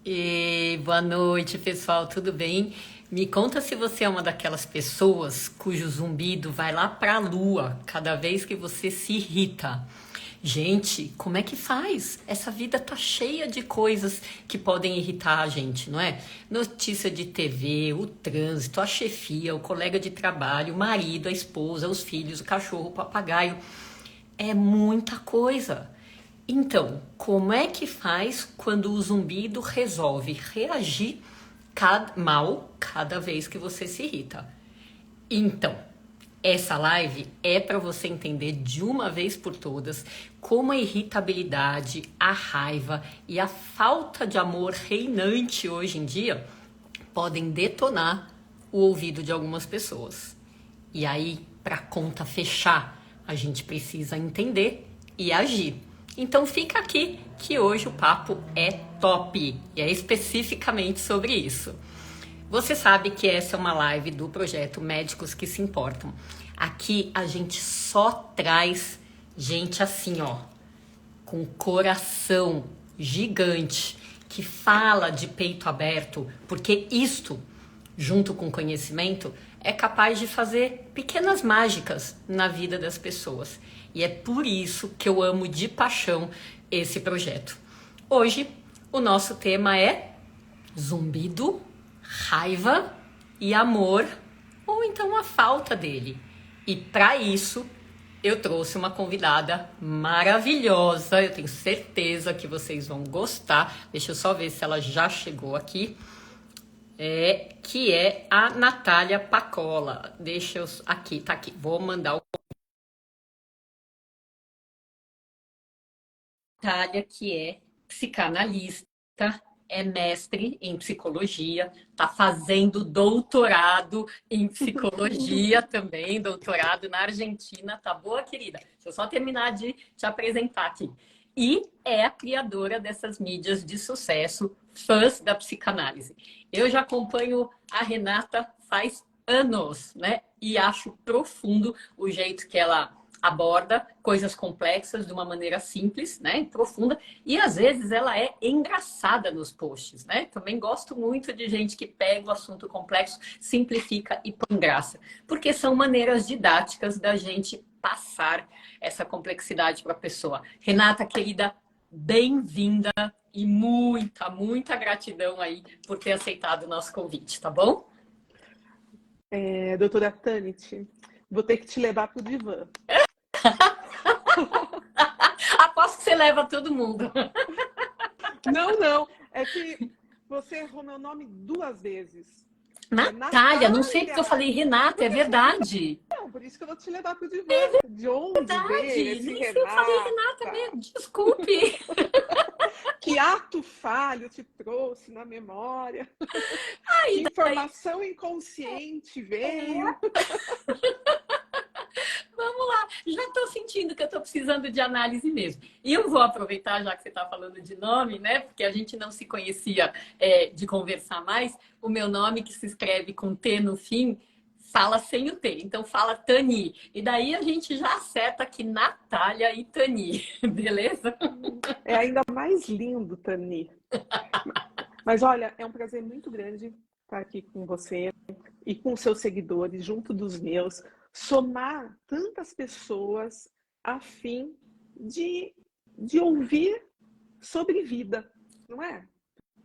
E boa noite, pessoal, tudo bem? Me conta se você é uma daquelas pessoas cujo zumbido vai lá pra lua cada vez que você se irrita. Gente, como é que faz? Essa vida tá cheia de coisas que podem irritar a gente, não é? Notícia de TV, o trânsito, a chefia, o colega de trabalho, o marido, a esposa, os filhos, o cachorro, o papagaio. É muita coisa. Então, como é que faz quando o zumbido resolve reagir mal cada vez que você se irrita? Então, essa live é para você entender de uma vez por todas como a irritabilidade, a raiva e a falta de amor reinante hoje em dia podem detonar o ouvido de algumas pessoas. E aí, para a conta fechar, a gente precisa entender e agir. Então fica aqui que hoje o papo é top e é especificamente sobre isso. Você sabe que essa é uma live do projeto Médicos que se Importam. Aqui a gente só traz gente assim, ó, com coração gigante, que fala de peito aberto, porque isto, junto com conhecimento, é capaz de fazer pequenas mágicas na vida das pessoas. E é por isso que eu amo de paixão esse projeto. Hoje, o nosso tema é zumbido, raiva e amor, ou então a falta dele. E para isso, eu trouxe uma convidada maravilhosa, eu tenho certeza que vocês vão gostar. Deixa eu só ver se ela já chegou aqui. Que é a Natália Pacola. Deixa eu... Aqui, tá aqui. Vou mandar o... Natália, que é psicanalista, é mestre em psicologia, tá fazendo doutorado em psicologia também, doutorado na Argentina. Tá boa, querida? Deixa eu só terminar de te apresentar aqui. E é a criadora dessas mídias de sucesso, fãs da psicanálise. Eu já acompanho a Renata faz anos, né? E acho profundo o jeito que ela aborda coisas complexas de uma maneira simples, né, e profunda, e às vezes ela é engraçada nos posts, né? Também gosto muito de gente que pega o assunto complexo, simplifica e põe graça, porque são maneiras didáticas da gente passar essa complexidade para a pessoa. Renata, querida, bem-vinda e muita gratidão aí por ter aceitado o nosso convite, tá bom? Doutora Tanit, vou ter que te levar pro divã. Aposto que você leva todo mundo. Não, é que você errou meu nome duas vezes. É Natália, não sei porque eu Natália! falei Renata, é verdade. Não, por isso que eu vou te levar pro divã. De onde veio Verdade, esse nem sei, eu falei Renata Renata? mesmo, desculpe. Que ato falho te trouxe na memória? Que Aí, daí, informação inconsciente veio? vamos lá, já estou sentindo que eu estou precisando de análise mesmo. E eu vou aproveitar, já que você está falando de nome, né? Porque a gente não se conhecia de conversar mais. O meu nome, que se escreve com T no fim, fala sem o T. Então fala Tani. E daí a gente já acerta aqui Natália e Tani, beleza? É ainda mais lindo, Tani. Mas olha, é um prazer muito grande estar aqui com você e com seus seguidores, junto dos meus, somar tantas pessoas a fim de ouvir sobre vida, não é?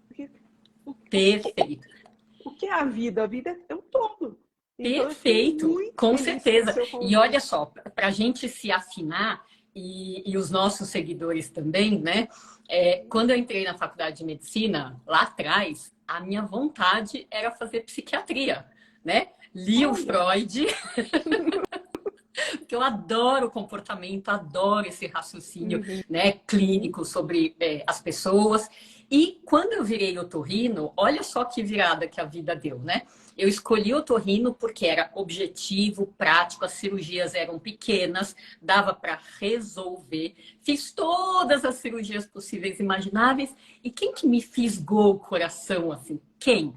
Porque o, Perfeito. o que é a vida? A vida é o todo. Então eu fiquei Perfeito, muito com feliz com o certeza. seu E olha convite. só, para a gente se afinar, e os nossos seguidores também, né? Quando eu entrei na faculdade de medicina, lá atrás, a minha vontade era fazer psiquiatria, né? Li o Olha, Freud, porque eu adoro o comportamento, adoro esse raciocínio, uhum, né, clínico sobre as pessoas. E quando eu virei otorrino, olha só que virada que a vida deu, né? Eu escolhi otorrino porque era objetivo, prático, as cirurgias eram pequenas, dava para resolver. Fiz todas as cirurgias possíveis e imagináveis. E quem que me fisgou o coração assim? Quem?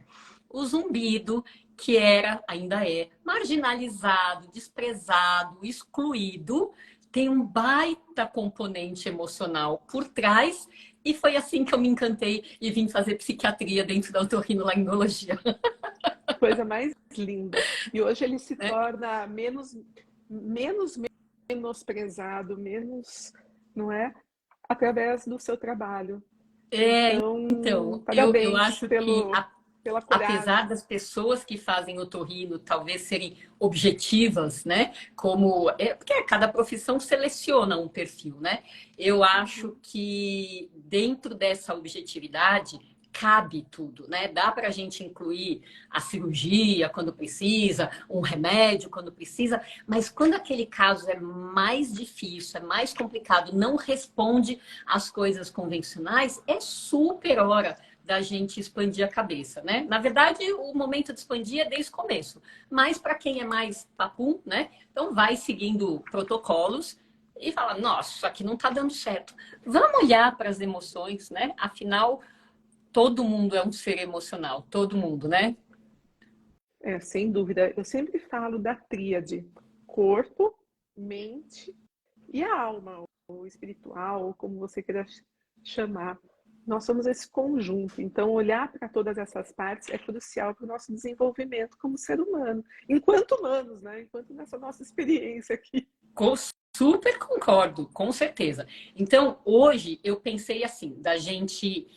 O zumbido, que era, ainda é, marginalizado, desprezado, excluído, tem um baita componente emocional por trás E foi assim que eu me encantei e vim fazer psiquiatria dentro da otorrinolaringologia, Coisa mais linda. E hoje ele se né? torna menos menosprezado, menos, não é? Através do seu trabalho. É, Então, então, eu parabéns acho que pela apesar coragem. das pessoas que fazem otorrino talvez serem objetivas, né? Como porque cada profissão seleciona um perfil, né? Eu acho Uhum. que dentro dessa objetividade cabe tudo, né? Dá para a gente incluir a cirurgia quando precisa, um remédio quando precisa, mas quando aquele caso é mais difícil, é mais complicado, não responde às coisas convencionais, é super hora da gente expandir a cabeça, né? Na verdade, o momento de expandir é desde o começo. Mas para quem é mais papum, né? Então vai seguindo protocolos e fala, nossa, isso aqui não está dando certo. Vamos olhar para as emoções, né? Afinal, todo mundo é um ser emocional, todo mundo, né? É, sem dúvida. Eu sempre falo da tríade: corpo, mente e a alma, ou espiritual, ou como você queira chamar. Nós somos esse conjunto. Então, olhar para todas essas partes é crucial para o nosso desenvolvimento como ser humano, enquanto humanos, né? Enquanto nessa nossa experiência aqui. Super concordo, com certeza. Então, hoje eu pensei assim, da gente,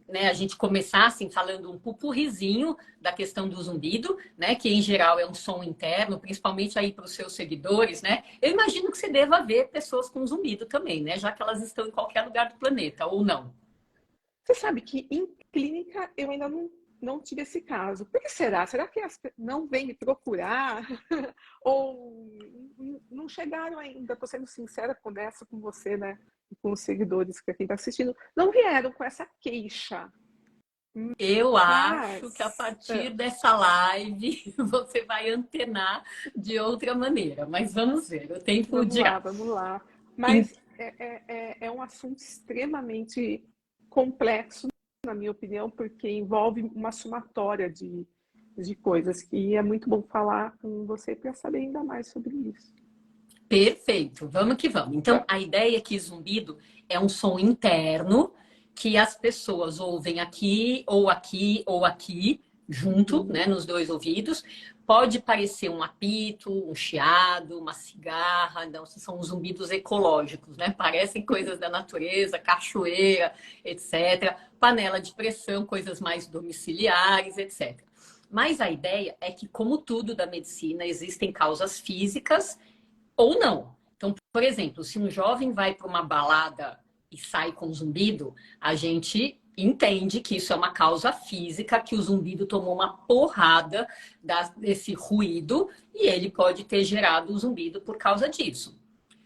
né, a gente começar assim falando um pupurrizinho da questão do zumbido, né, que em geral é um som interno, principalmente aí para os seus seguidores, né? Eu imagino que você deva ver pessoas com zumbido também, né, já que elas estão em qualquer lugar do planeta, ou não. Você sabe que em clínica eu ainda não tive esse caso. Por que será? Será que não vêm me procurar? Ou não chegaram ainda? Estou sendo sincera quando essa com você, né? E com os seguidores, que quem está assistindo, não vieram com essa queixa. Eu acho que a Mas, partir dessa live você vai antenar de outra maneira, mas vamos ver, o tempo vamos lá, dirá. vamos lá. Mas é um assunto extremamente complexo, na minha opinião, porque envolve uma somatória de coisas que é muito bom falar com você para saber ainda mais sobre isso. Perfeito, vamos que vamos. Então, a ideia é que zumbido é um som interno que as pessoas ouvem aqui, ou aqui, ou aqui, junto, né, Uhum, nos dois ouvidos. Pode parecer um apito, um chiado, uma cigarra, não, são zumbidos ecológicos, né? Parecem coisas da natureza, cachoeira, etc. Panela de pressão, coisas mais domiciliares, etc. Mas a ideia é que, como tudo da medicina, existem causas físicas ou não. Então, por exemplo, se um jovem vai para uma balada e sai com zumbido, a gente entende que isso é uma causa física, que o zumbido tomou uma porrada desse ruído e ele pode ter gerado o zumbido por causa disso.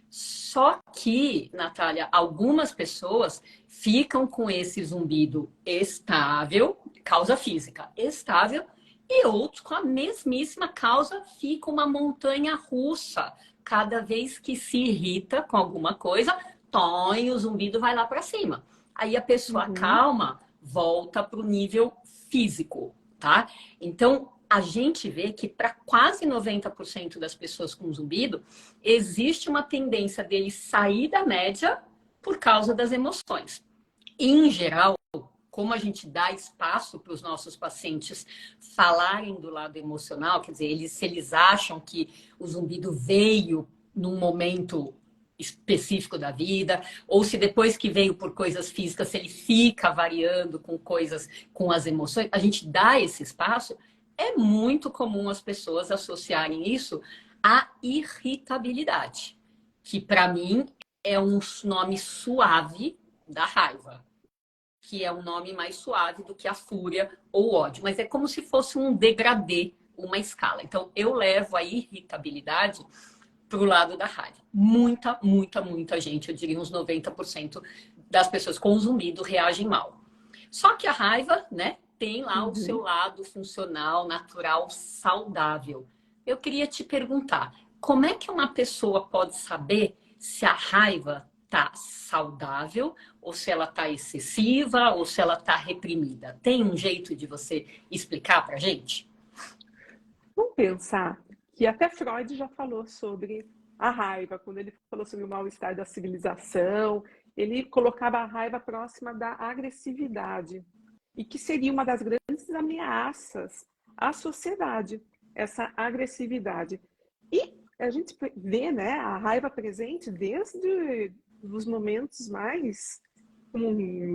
Só que, Natália, algumas pessoas ficam com esse zumbido estável, causa física estável, e outros com a mesmíssima causa fica uma montanha russa. Cada vez que se irrita com alguma coisa, o zumbido vai lá para cima. Aí a pessoa uhum. calma, volta para o nível físico, tá? Então, a gente vê que para quase 90% das pessoas com zumbido, existe uma tendência dele sair da média por causa das emoções. Em geral, como a gente dá espaço para os nossos pacientes falarem do lado emocional, quer dizer, se eles acham que o zumbido veio num momento específico da vida, ou se depois que veio por coisas físicas, se ele fica variando com coisas, com as emoções, a gente dá esse espaço, é muito comum as pessoas associarem isso à irritabilidade, que para mim é um nome suave da raiva, que é um nome mais suave do que a fúria ou o ódio, mas é como se fosse um degradê, uma escala. Então, eu levo a irritabilidade para o lado da raiva. Muita gente, eu diria uns 90% das pessoas com zumbido reagem mal. Só que a raiva, né, tem lá o seu Uhum. lado funcional, natural, saudável. Eu queria te perguntar, como é que uma pessoa pode saber se a raiva está saudável, ou se ela está excessiva, ou se ela está reprimida? Tem um jeito de você explicar para gente? Vamos pensar que até Freud já falou sobre a raiva, quando ele falou sobre o mal-estar da civilização. ele colocava a raiva próxima da agressividade, e que seria uma das grandes ameaças à sociedade, essa agressividade. E a gente vê, né, a raiva presente desde os momentos mais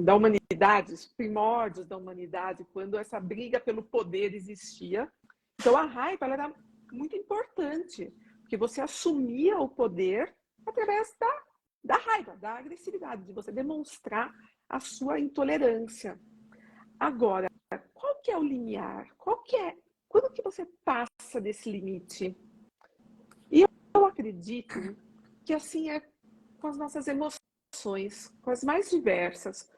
da humanidade, os primórdios da humanidade, quando essa briga pelo poder existia. Então a raiva ela era muito importante, porque você assumia o poder através da raiva, da agressividade, de você demonstrar a sua intolerância. Agora, qual que é o limiar? Quando que você passa desse limite? E eu acredito que assim é com as nossas emoções, com as mais diversas.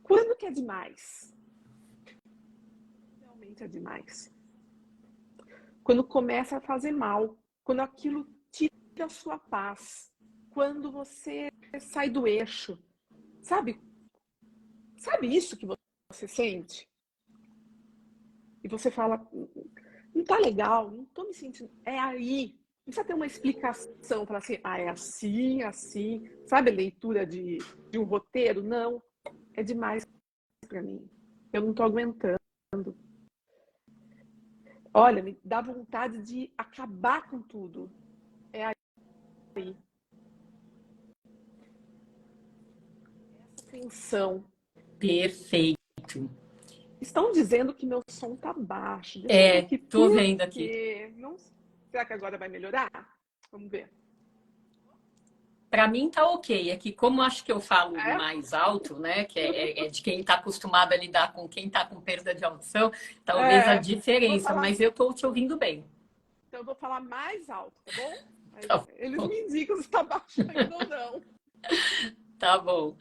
Quando que é demais? Realmente é demais. Quando começa a fazer mal, quando aquilo tira a sua paz, quando você sai do eixo. Sabe isso que você sente? E você fala, não tá legal, não tô me sentindo. É aí. Não precisa ter uma explicação, falar assim, é assim, assim. Sabe a leitura de um roteiro? Não. É demais para mim. Eu não tô aguentando. Olha, me dá vontade de acabar com tudo. É aí. Essa tensão. Perfeito. Estão dizendo que meu som tá baixo. Deixa eu ver aqui Tô por vendo aqui. quê. Não... Será que agora vai melhorar? Vamos ver. Para mim tá ok. É que como acho que eu falo É? mais alto, né? Que é de quem está acostumado a lidar com quem está com perda de audição, talvez a É. Eu vou diferença, falar. mas eu tô te ouvindo bem. Então eu vou falar mais alto, tá bom? Aí Tá eles bom. me indicam se está baixo ainda ou não. Tá bom.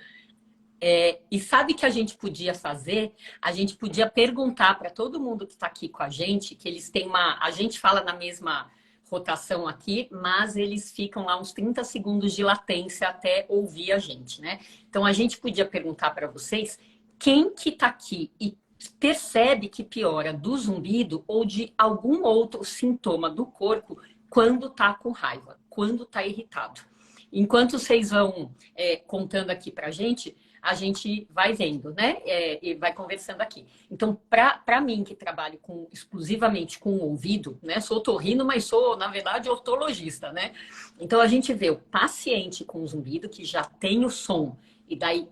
E sabe o que a gente podia fazer? A gente podia perguntar para todo mundo que está aqui com a gente, que eles têm uma. A gente fala na mesma rotação aqui, mas eles ficam lá uns 30 segundos de latência até ouvir a gente, né? Então a gente podia perguntar para vocês quem que está aqui e percebe que piora do zumbido ou de algum outro sintoma do corpo quando está com raiva, quando está irritado. Enquanto vocês vão contando aqui para a gente vai vendo, né? E vai conversando aqui. Então, para mim, que trabalho exclusivamente com o ouvido, né? Sou otorrino, mas sou, na verdade, otologista, né? Então, a gente vê o paciente com zumbido, que já tem o som, e daí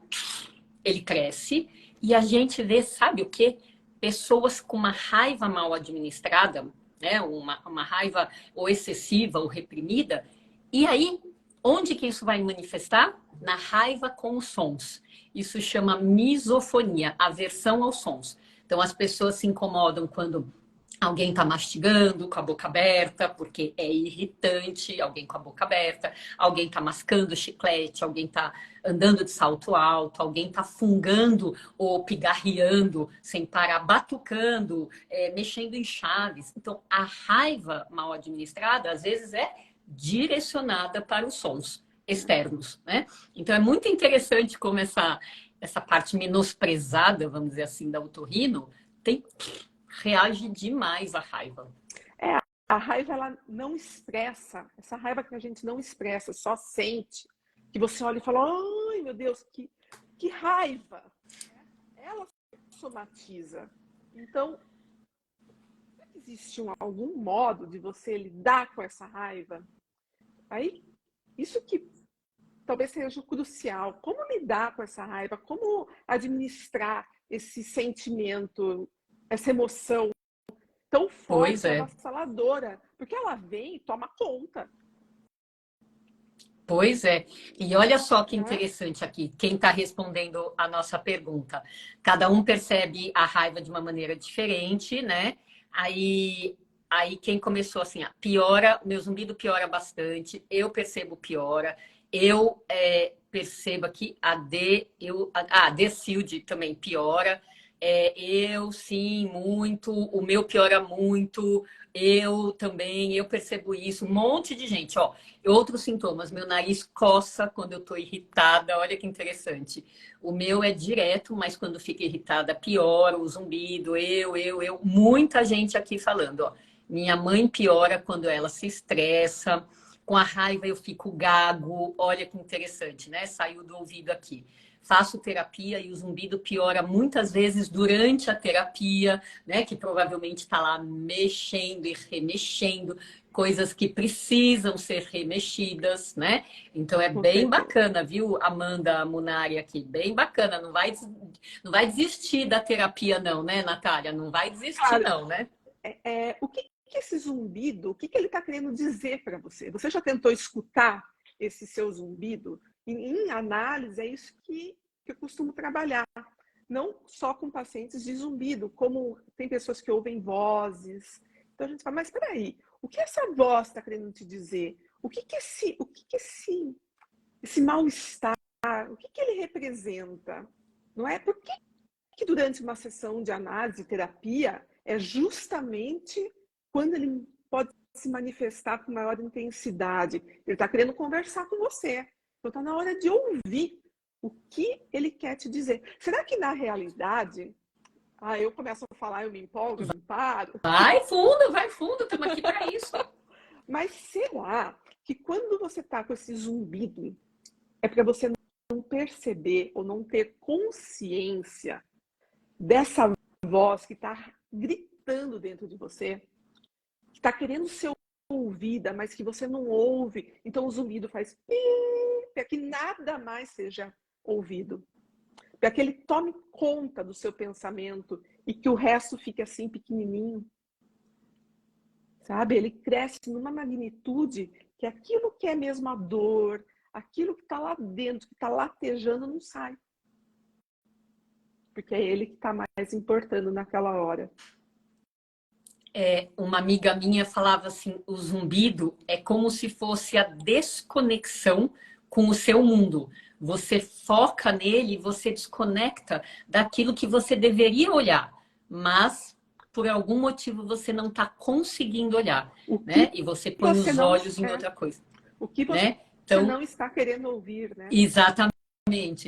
ele cresce, e a gente vê, sabe o quê? Pessoas com uma raiva mal administrada, né? Uma raiva ou excessiva ou reprimida, e aí, onde que isso vai manifestar? Na raiva com os sons. Isso chama misofonia, aversão aos sons. Então, as pessoas se incomodam quando alguém está mastigando com a boca aberta, porque é irritante, alguém com a boca aberta, alguém está mascando chiclete, alguém está andando de salto alto, alguém está fungando ou pigarreando sem parar, batucando, mexendo em chaves. Então, a raiva mal administrada, às vezes, é direcionada para os sons externos, né? Então é muito interessante como essa parte menosprezada, vamos dizer assim, da otorrino reage demais à raiva. A raiva ela não expressa, essa raiva que a gente não expressa, só sente, que você olha e fala, ai meu Deus, que raiva! Ela somatiza. Então, existe algum modo de você lidar com essa raiva? Aí, isso que talvez seja o crucial. Como lidar com essa raiva? Como administrar esse sentimento, essa emoção tão Pois forte, é. avassaladora? Porque ela vem e toma conta. Pois é. E olha só que Né? interessante aqui, quem está respondendo a nossa pergunta. Cada um percebe a raiva de uma maneira diferente, né? Aí quem começou assim, piora, meu zumbido piora bastante, eu percebo piora, eu percebo aqui, a Decilde também piora, eu sim, muito, o meu piora muito, eu também, eu percebo isso, um monte de gente, ó. Outros sintomas, meu nariz coça quando eu tô irritada, olha que interessante. O meu é direto, mas quando fica irritada piora, o zumbido, eu. Muita gente aqui falando, ó. Minha mãe piora quando ela se estressa. Com a raiva eu fico gago. Olha que interessante, né? Saiu do ouvido aqui. Faço terapia e o zumbido piora muitas vezes durante a terapia, né? Que provavelmente está lá mexendo e remexendo, coisas que precisam ser remexidas, né? Então é Com bem certeza. bacana, viu, Amanda Munari aqui? Bem bacana. Não vai desistir da terapia, não, né, Natália? Não vai desistir, Cara, não, né? o que que esse zumbido, o que que ele está querendo dizer para você? Você já tentou escutar esse seu zumbido? Em análise, é isso que eu costumo trabalhar. Não só com pacientes de zumbido, como tem pessoas que ouvem vozes. Então a gente fala, mas espera aí, o que essa voz está querendo te dizer? Esse mal-estar, o que que ele representa? Não é? Por que durante uma sessão de análise, terapia, é justamente quando ele pode se manifestar com maior intensidade. Ele está querendo conversar com você. Então está na hora de ouvir o que ele quer te dizer. Será que na realidade, eu começo a falar, eu me empolgo, eu não paro, Vai fundo, estamos aqui para isso. mas será que quando você está com esse zumbido, é para você não perceber ou não ter consciência dessa voz que está gritando dentro de você, que está querendo ser ouvida, mas que você não ouve. Então o zumbido faz pi, para que nada mais seja ouvido. Para que ele tome conta do seu pensamento e que o resto fique assim pequenininho. Sabe? Ele cresce numa magnitude que aquilo que é mesmo a dor, aquilo que está lá dentro, que está latejando, não sai. Porque é ele que está mais importando naquela hora. Uma amiga minha falava assim, o zumbido é como se fosse a desconexão com o seu mundo. Você foca nele, você desconecta daquilo que você deveria olhar, mas por algum motivo você não está conseguindo olhar, O né? que E você põe você os não olhos em outra coisa, o que né? você Então, não está querendo ouvir, né? exatamente,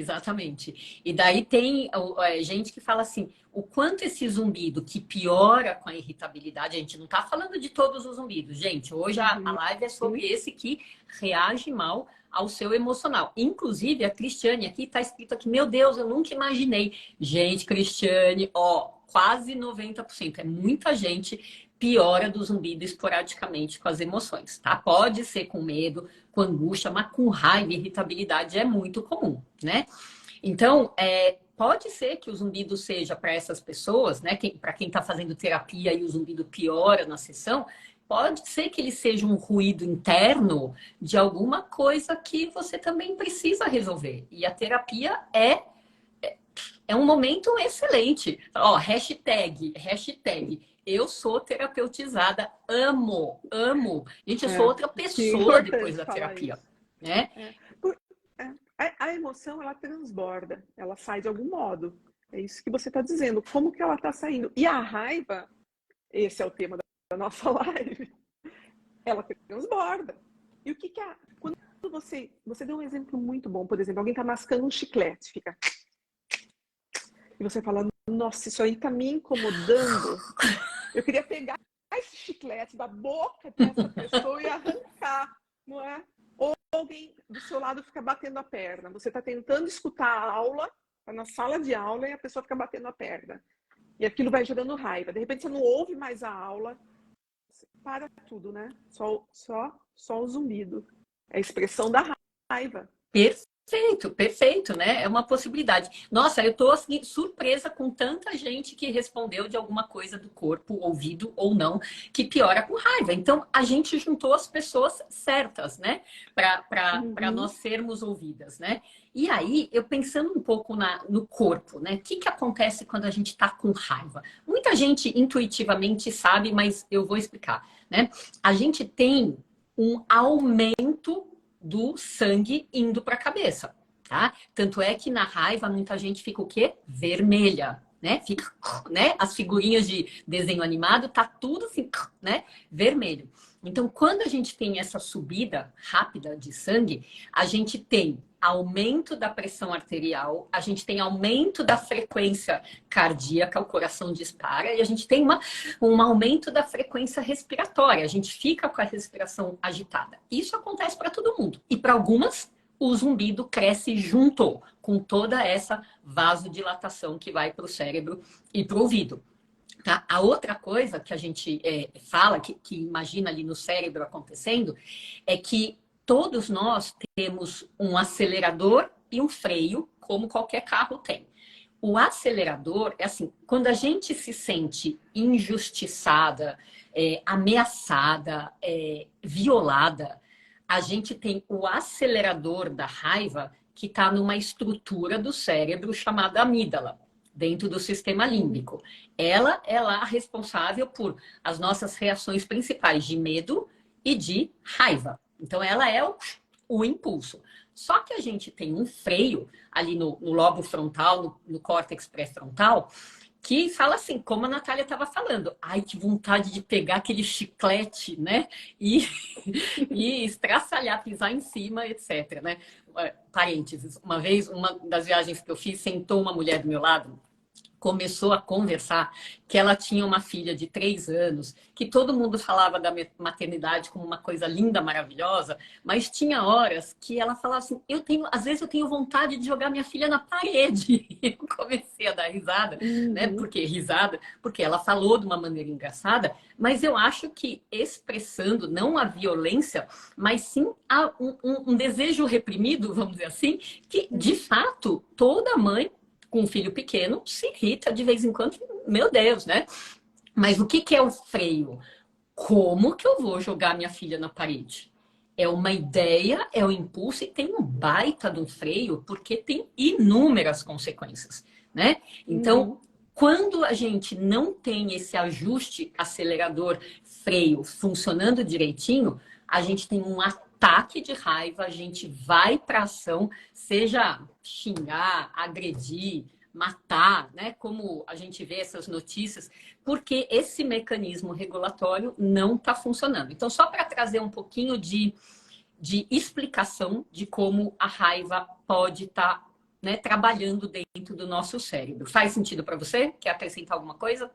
exatamente. E daí tem gente que fala assim, o quanto esse zumbido que piora com a irritabilidade, a gente não está falando de todos os zumbidos, gente. Hoje a Uhum. live é sobre esse que reage mal ao seu emocional. Inclusive, a Cristiane aqui está escrito aqui, meu Deus, eu nunca imaginei. Gente, Cristiane, ó, quase 90%. É muita gente piora do zumbido esporadicamente com as emoções, tá? Pode ser com medo, com angústia, mas com raiva e irritabilidade é muito comum, né? Então, pode ser que o zumbido seja para essas pessoas, né? Para quem está fazendo terapia e o zumbido piora na sessão, pode ser que ele seja um ruído interno de alguma coisa que você também precisa resolver. E a terapia é um momento excelente. Ó, hashtag. Eu sou terapeutizada, amo, amo. Gente, eu sou outra Que pessoa depois importante da falar terapia, isso. né? É, por- a emoção, ela transborda, ela sai de algum modo. É isso que você está dizendo. Como que ela está saindo? E a raiva, esse é o tema da nossa live, ela transborda. E o que que é? Quando você deu um exemplo muito bom, por exemplo, alguém está mascando um chiclete, fica e você fala, nossa, isso aí está me incomodando. Eu queria pegar esse chiclete da boca dessa pessoa e arrancar, não é? Ou alguém do seu lado fica batendo a perna. Você está tentando escutar a aula, está na sala de aula e a pessoa fica batendo a perna. E aquilo vai gerando raiva. De repente você não ouve mais a aula, para tudo, né? Só o zumbido. É a expressão da raiva. Perfeito, perfeito, né? É uma possibilidade. Nossa, eu tô assim, surpresa com tanta gente que respondeu de alguma coisa do corpo, ouvido ou não, que piora com raiva. Então, a gente juntou as pessoas certas, né? Para nós Uhum. sermos ouvidas, né? E aí, eu pensando um pouco no corpo, né? O que acontece quando a gente está com raiva? Muita gente intuitivamente sabe, mas eu vou explicar, né? A gente tem um aumento do sangue indo para a cabeça, tá? Tanto é que na raiva muita gente fica o quê? Vermelha, né? Fica, né? As figurinhas de desenho animado tá tudo assim, né? Vermelho. Então, quando a gente tem essa subida rápida de sangue, a gente tem aumento da pressão arterial, a gente tem aumento da frequência cardíaca, o coração dispara, e a gente tem um aumento da frequência respiratória, a gente fica com a respiração agitada. Isso acontece para todo mundo. E para algumas, o zumbido cresce junto com toda essa vasodilatação que vai para o cérebro e para o ouvido. Tá? A outra coisa que a gente fala, que imagina ali no cérebro acontecendo, é que todos nós temos um acelerador e um freio, como qualquer carro tem. O acelerador é assim, quando a gente se sente injustiçada, ameaçada, violada, a gente tem o acelerador da raiva que está numa estrutura do cérebro chamada amígdala, dentro do sistema límbico. Ela é lá responsável por as nossas reações principais de medo e de raiva. Então, ela é o impulso. Só que a gente tem um freio ali no lobo frontal, no córtex pré-frontal, que fala assim, como a Natália estava falando. Ai, que vontade de pegar aquele chiclete, né? E estraçalhar, pisar em cima, etc. Né? Parênteses. Uma vez, uma das viagens que eu fiz, sentou uma mulher do meu lado, começou a conversar que ela tinha uma filha de 3 anos, que todo mundo falava da maternidade como uma coisa linda, maravilhosa, mas tinha horas que ela falava assim, às vezes eu tenho vontade de jogar minha filha na parede. Eu comecei a dar risada, né? Porque ela falou de uma maneira engraçada, mas eu acho que expressando não a violência, mas sim um desejo reprimido, vamos dizer assim, que de fato toda mãe com um filho pequeno se irrita de vez em quando, meu Deus, né? Mas o que é o freio? Como que eu vou jogar minha filha na parede? É uma ideia, é um impulso e tem um baita de um freio, porque tem inúmeras consequências, né? Então, quando a gente não tem esse ajuste acelerador-freio funcionando direitinho, a gente tem um ataque de raiva, a gente vai para ação, seja xingar, agredir, matar, né? Como a gente vê essas notícias, porque esse mecanismo regulatório não está funcionando. Então, só para trazer um pouquinho de explicação de como a raiva pode estar, né, trabalhando dentro do nosso cérebro. Faz sentido para você? Quer acrescentar alguma coisa?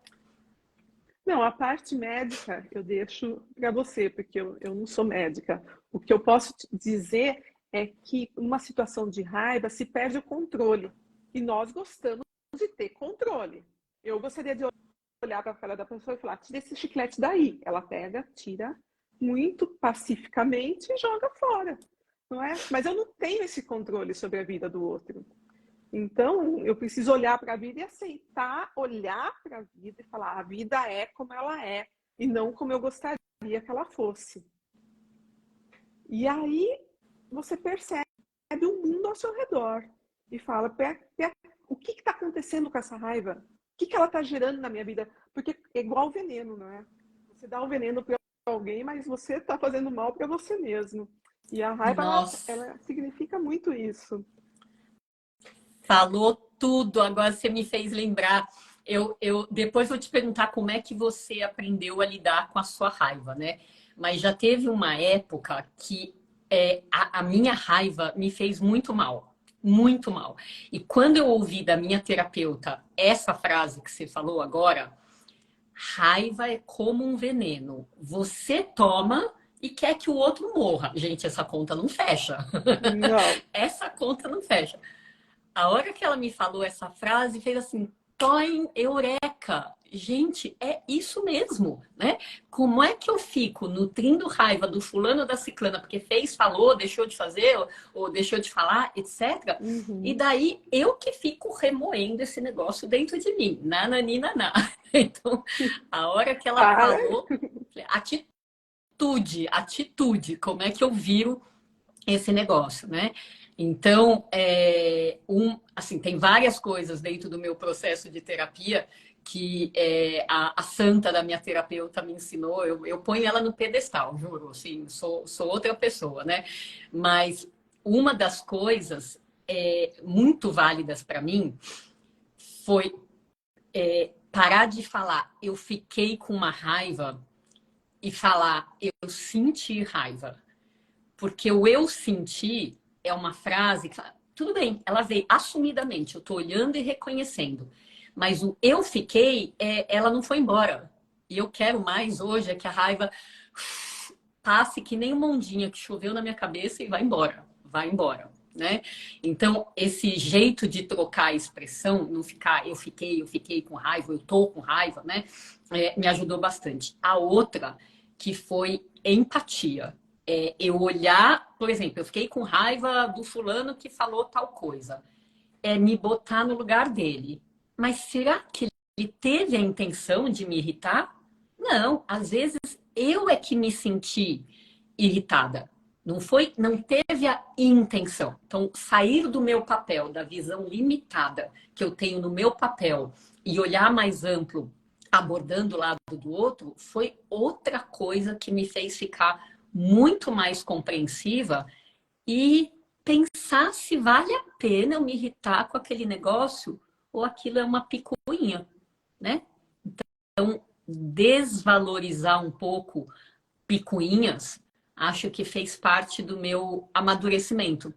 Não, a parte médica eu deixo para você, porque eu não sou médica. O que eu posso te dizer é que numa situação de raiva se perde o controle. E nós gostamos de ter controle. Eu gostaria de olhar para a cara da pessoa e falar, tira esse chiclete daí. Ela pega, tira muito pacificamente e joga fora. Não é? Mas eu não tenho esse controle sobre a vida do outro. Então, eu preciso olhar para a vida e aceitar, olhar para a vida e falar, a vida é como ela é, e não como eu gostaria que ela fosse. E aí, você percebe o mundo ao seu redor e fala, o que está acontecendo com essa raiva? O que ela está gerando na minha vida? Porque é igual o veneno, não é? Você dá o veneno para alguém, mas você está fazendo mal para você mesmo. E a raiva, ela significa muito isso. Falou tudo, agora você me fez lembrar. Depois vou te perguntar como é que você aprendeu a lidar com a sua raiva, né? Mas já teve uma época que a minha raiva me fez muito mal, muito mal. E quando eu ouvi da minha terapeuta essa frase que você falou agora, raiva é como um veneno. Você toma e quer que o outro morra. Gente, essa conta não fecha. Não. Essa conta não fecha. A hora que ela me falou essa frase, fez assim, toim, eureka. Gente, é isso mesmo, né? Como é que eu fico nutrindo raiva do fulano da ciclana porque fez, falou, deixou de fazer, ou deixou de falar, etc. E daí eu que fico remoendo esse negócio dentro de mim. Nananinaná. Então, a hora que ela falou, atitude, como é que eu viro esse negócio, né? Então, assim, tem várias coisas dentro do meu processo de terapia que a santa da minha terapeuta me ensinou. Eu ponho ela no pedestal, juro, assim, sou outra pessoa, né? Mas uma das coisas muito válidas para mim foi parar de falar eu fiquei com uma raiva e falar eu senti raiva. Porque o eu senti é uma frase que fala, tudo bem, ela veio assumidamente, eu tô olhando e reconhecendo. Mas o eu fiquei, ela não foi embora. E eu quero mais hoje é que a raiva passe que nem uma ondinha que choveu na minha cabeça e vai embora, né? Então, esse jeito de trocar a expressão, não ficar eu fiquei com raiva, eu tô com raiva, né? Me ajudou bastante. A outra, que foi empatia. Eu olhar, por exemplo, eu fiquei com raiva do fulano que falou tal coisa. É me botar no lugar dele. Mas será que ele teve a intenção de me irritar? Não, às vezes eu é que me senti irritada. Não teve a intenção. Então, sair do meu papel, da visão limitada que eu tenho no meu papel e olhar mais amplo, abordando o lado do outro, foi outra coisa que me fez ficar muito mais compreensiva e pensar se vale a pena eu me irritar com aquele negócio ou aquilo é uma picuinha, né? Então, desvalorizar um pouco picuinhas, acho que fez parte do meu amadurecimento.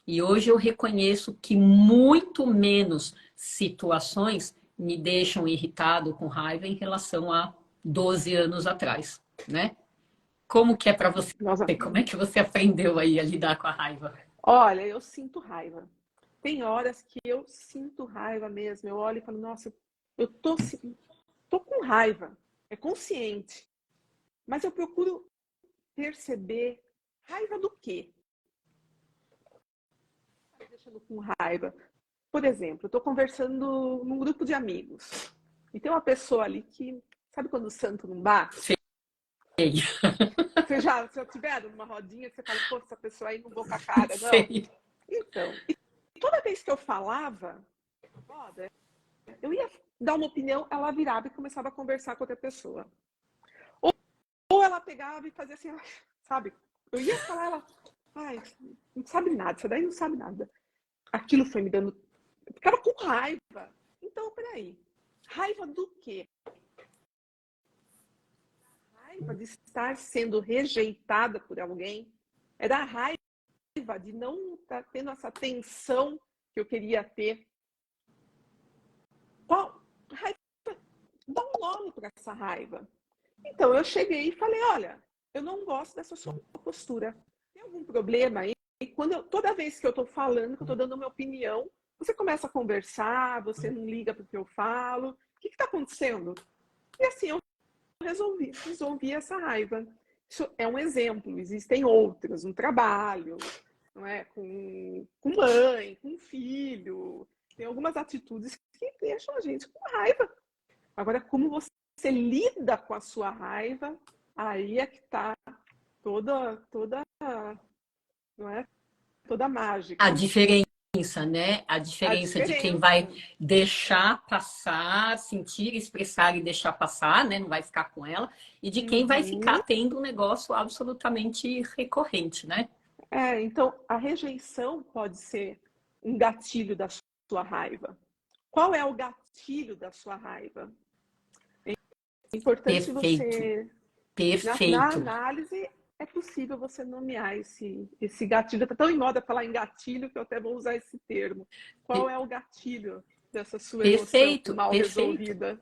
E hoje eu reconheço que muito menos situações me deixam irritado, com raiva, em relação a 12 anos atrás, né? Como que é para você? Nossa, Como é que você aprendeu aí a lidar com a raiva? olha, eu sinto raiva. Tem horas que eu sinto raiva mesmo. Eu olho e falo, nossa, eu tô com raiva. É consciente. Mas eu procuro perceber raiva do quê? Tá me deixando com raiva. Por exemplo, eu estou conversando num grupo de amigos. E tem uma pessoa ali que, sabe quando o santo não bate? Sei, Você já tiveram numa rodinha que você fala, pô, essa pessoa aí não vou com a cara, não? sei. Então, e toda vez que eu falava, roda, eu ia dar uma opinião, ela virava e começava a conversar com outra pessoa. Ou ela pegava e fazia assim, sabe? Eu ia falar, ela, ai, não sabe nada, isso daí não sabe nada. Aquilo foi me dando. Eu ficava com raiva. Então, peraí. Raiva do quê? Raiva de estar sendo rejeitada por alguém? Era a raiva de não estar tendo essa atenção que eu queria ter. Qual? Raiva, dá um nome para essa raiva. Então, eu cheguei e falei, olha, eu não gosto dessa sua postura. Tem algum problema aí? E toda vez que eu estou falando, que eu estou dando minha opinião, você começa a conversar, você não liga para o que eu falo. O que está acontecendo? E assim, eu resolvi essa raiva. Isso é um exemplo, existem outros, no trabalho, não é? Com mãe, com filho. Tem algumas atitudes que deixam a gente com raiva. Agora, como você lida com a sua raiva, aí é que está toda, não é? Toda a A mágica. diferença, né? A A diferença de quem vai diferença. deixar passar, sentir, expressar e deixar passar, né? Não vai ficar com ela, e de quem vai Uhum. ficar tendo um negócio absolutamente recorrente, né? Então, a rejeição pode ser um gatilho da sua raiva. Qual é o gatilho da sua raiva? É importante Perfeito, você, na perfeito. análise, é possível você nomear esse gatilho. Está tão em moda falar em gatilho que eu até vou usar esse termo. Qual é o gatilho dessa sua emoção Perfeito, mal perfeito. resolvida?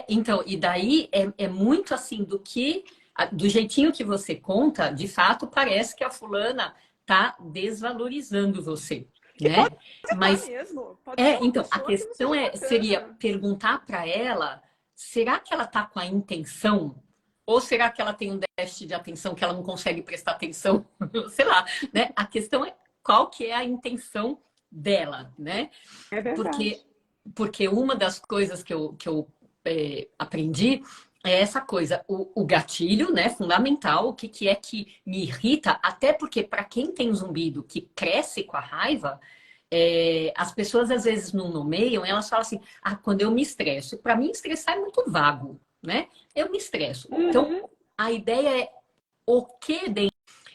Então, e daí é muito assim do jeitinho que você conta, de fato, parece que a fulana tá desvalorizando você, Que pode né? estar Mas mesmo. Pode ser uma então, a pessoa que não questão seja seria bacana. perguntar para ela, será que ela tá com a intenção? Ou será que ela tem um déficit de atenção que ela não consegue prestar atenção? Sei lá, né? A questão é qual que é a intenção dela, né? É verdade. Porque, porque uma das coisas que eu aprendi é essa coisa, o gatilho, né, fundamental, o que, que é que me irrita, até porque para quem tem zumbido que cresce com a raiva, as pessoas às vezes não nomeiam, elas falam assim, quando eu me estresso. Para mim, estressar é muito vago, né? Eu me estresso. Então, Uhum. a ideia é o que